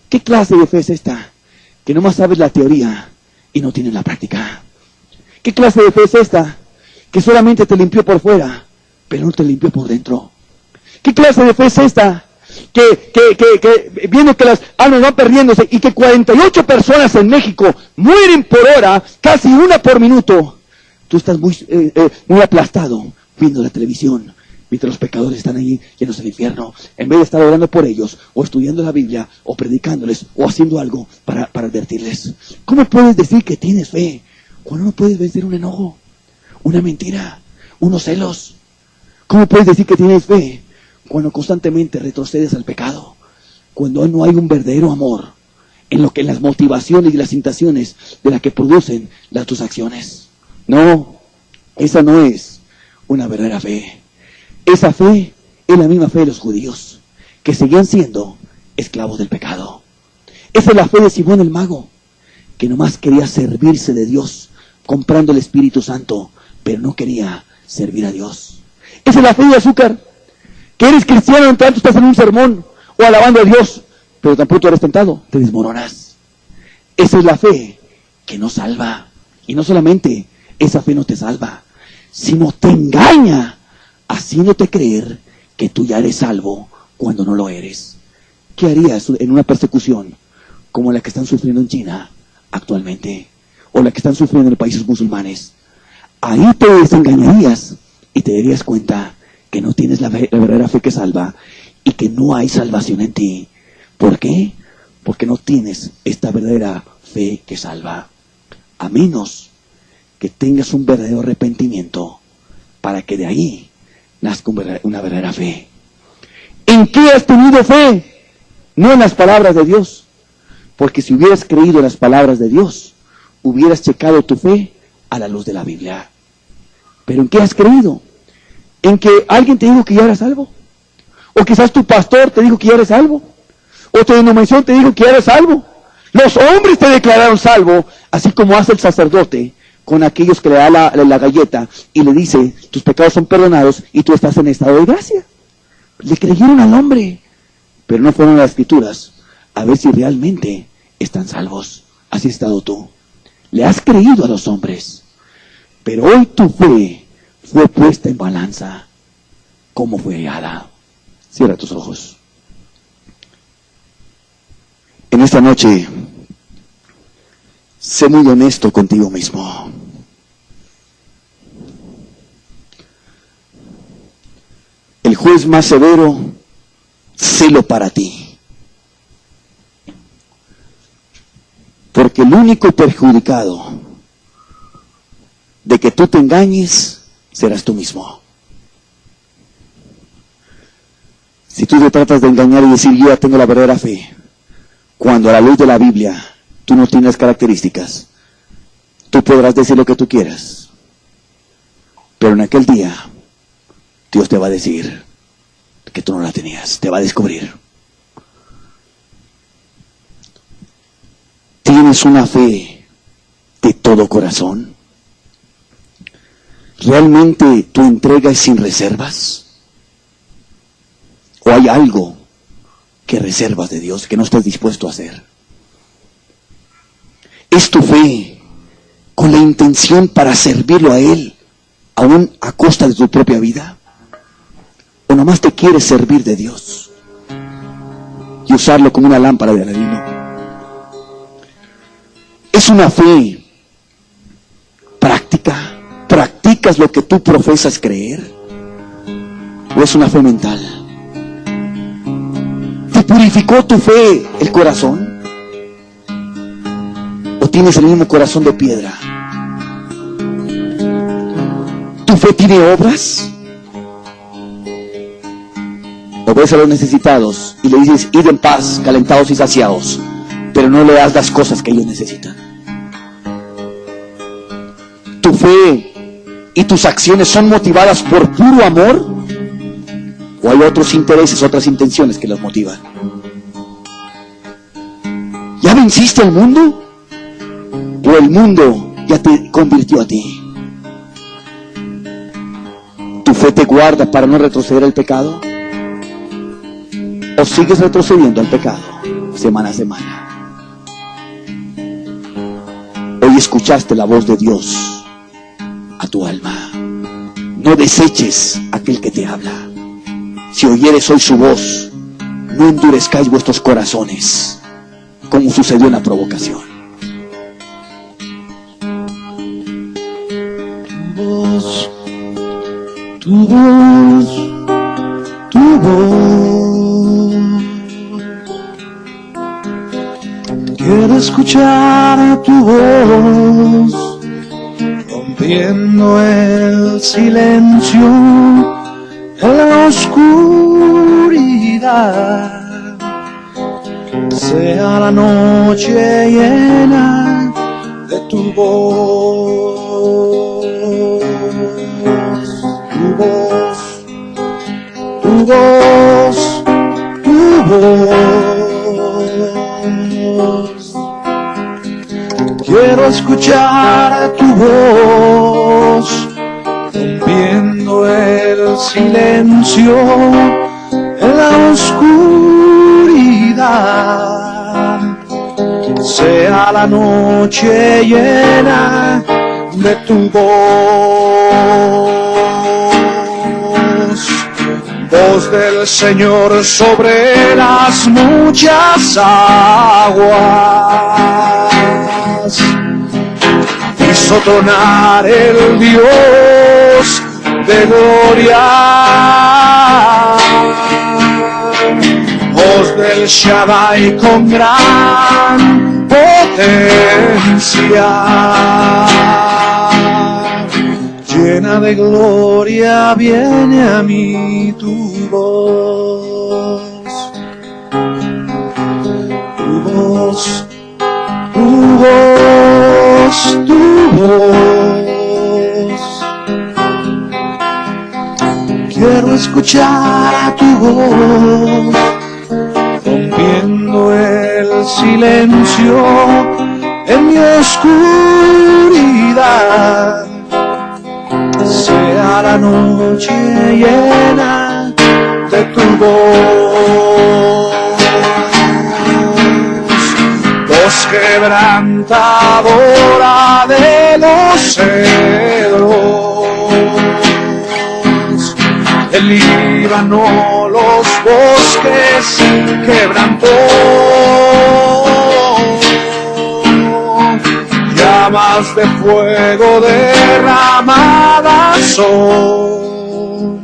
¿Qué clase de fe es esta, que nomás sabes la teoría y no tienes la práctica? ¿Qué clase de fe es esta, que solamente te limpió por fuera, pero no te limpió por dentro? ¿Qué clase de fe es esta, que viendo que las almas van perdiéndose y que 48 personas en México mueren por hora, casi una por minuto? Tú estás muy aplastado viendo la televisión, mientras los pecadores están ahí llenos del infierno, en vez de estar orando por ellos, o estudiando la Biblia, o predicándoles, o haciendo algo para advertirles. ¿Cómo puedes decir que tienes fe cuando no puedes vencer un enojo, una mentira, unos celos? ¿Cómo puedes decir que tienes fe cuando constantemente retrocedes al pecado? Cuando no hay un verdadero amor en lo que las motivaciones y las tentaciones de las que producen tus acciones. No, esa no es una verdadera fe. Esa fe es la misma fe de los judíos, que seguían siendo esclavos del pecado. Esa es la fe de Simón el Mago, que nomás quería servirse de Dios, comprando el Espíritu Santo, pero no quería servir a Dios. Esa es la fe de Azúcar, que eres cristiano en tanto estás en un sermón o alabando a Dios, pero tampoco eres tentado, te desmoronas. Esa es la fe que no salva. Y no solamente esa fe no te salva, sino te engaña, haciéndote creer que tú ya eres salvo cuando no lo eres. ¿Qué harías en una persecución como la que están sufriendo en China actualmente, o la que están sufriendo en los países musulmanes? Ahí te desengañarías y te darías cuenta que no tienes la verdadera fe que salva y que no hay salvación en ti. ¿Por qué? Porque no tienes esta verdadera fe que salva. A menos que tengas un verdadero arrepentimiento para que de ahí nazca una verdadera fe. ¿En qué has tenido fe? No en las palabras de Dios. Porque si hubieras creído en las palabras de Dios, hubieras checado tu fe a la luz de la Biblia. ¿Pero en qué has creído? ¿En que alguien te dijo que ya eras salvo? ¿O quizás tu pastor te dijo que ya eres salvo? ¿O tu denominación te dijo que ya eres salvo? Los hombres te declararon salvo, así como hace el sacerdote con aquellos que le da la galleta y le dice, tus pecados son perdonados y tú estás en estado de gracia. Le creyeron al hombre, pero no fueron a las Escrituras a ver si realmente están salvos. Así has estado tú. Le has creído a los hombres, pero hoy tu fe fue puesta en balanza. ¿Cómo fue hallada? Cierra tus ojos. En esta noche, sé muy honesto contigo mismo. El juez más severo, sélo para ti. Porque el único perjudicado de que tú te engañes, serás tú mismo. Si tú te tratas de engañar y decir, yo ya tengo la verdadera fe, cuando a la luz de la Biblia tú no tienes características, tú podrás decir lo que tú quieras, pero en aquel día Dios te va a decir que tú no la tenías, te va a descubrir. ¿Tienes una fe de todo corazón? ¿Realmente tu entrega es sin reservas? ¿O hay algo que reservas de Dios que no estás dispuesto a hacer? ¿Es tu fe con la intención para servirlo a Él, aún a costa de tu propia vida? ¿O nomás te quieres servir de Dios y usarlo como una lámpara de Aladino? ¿Es una fe práctica? ¿Practicas lo que tú profesas creer? ¿O es una fe mental? ¿Te purificó tu fe el corazón? ¿O tienes el mismo corazón de piedra? ¿Tu fe tiene obras? ¿O ves a los necesitados y le dices, id en paz, calentados y saciados, pero no le das las cosas que ellos necesitan? ¿Tu fe y tus acciones son motivadas por puro amor? ¿O hay otros intereses, otras intenciones que las motivan? ¿Ya venciste al mundo? ¿O el mundo ya te convirtió a ti? ¿Tu fe te guarda para no retroceder al pecado? ¿O sigues retrocediendo al pecado semana a semana? Hoy escuchaste la voz de Dios a tu alma. No deseches aquel que te habla. Si oyeres hoy su voz, no endurezcáis vuestros corazones, como sucedió en la provocación. Tu voz, tu voz, tu voz. Quiero escuchar tu voz, rompiendo el silencio en la oscuridad. Sea la noche llena de tu voz, tu voz, tu voz, tu voz. Quiero escuchar tu voz, rompiendo el silencio en la oscuridad. Sea la noche llena de tu voz, voz del Señor sobre las muchas aguas. Hizo tronar el Dios de gloria, voz del Shaddai con gran potencia, llena de gloria viene a mí tu voz, tu voz, tu voz, tu voz. Quiero escuchar tu voz, rompiendo el silencio en mi oscuridad. Sea la noche llena de tu voz, voz quebrantadora de los cedros. El Líbano, los bosques quebrantó, llamas de fuego derramadas son.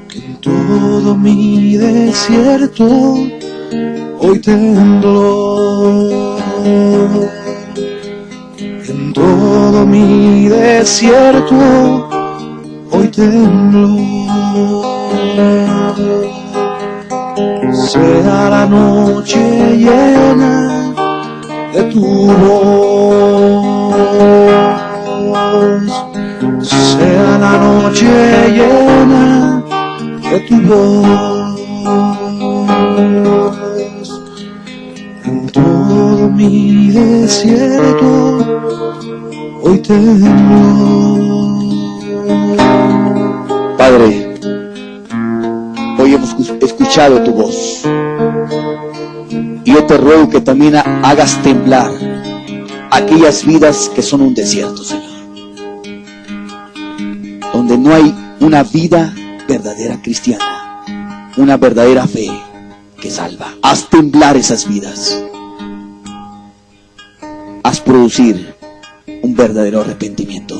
Que en todo mi desierto hoy tembló, en todo mi desierto hoy tembló. Sea la noche llena de tu voz, sea la noche llena de tu voz. En todo mi desierto hoy tembló. Padre, hoy hemos escuchado tu voz. Y yo te ruego que también hagas temblar aquellas vidas que son un desierto, Señor. Donde no hay una vida verdadera cristiana, una verdadera fe que salva. Haz temblar esas vidas. Haz producir un verdadero arrepentimiento.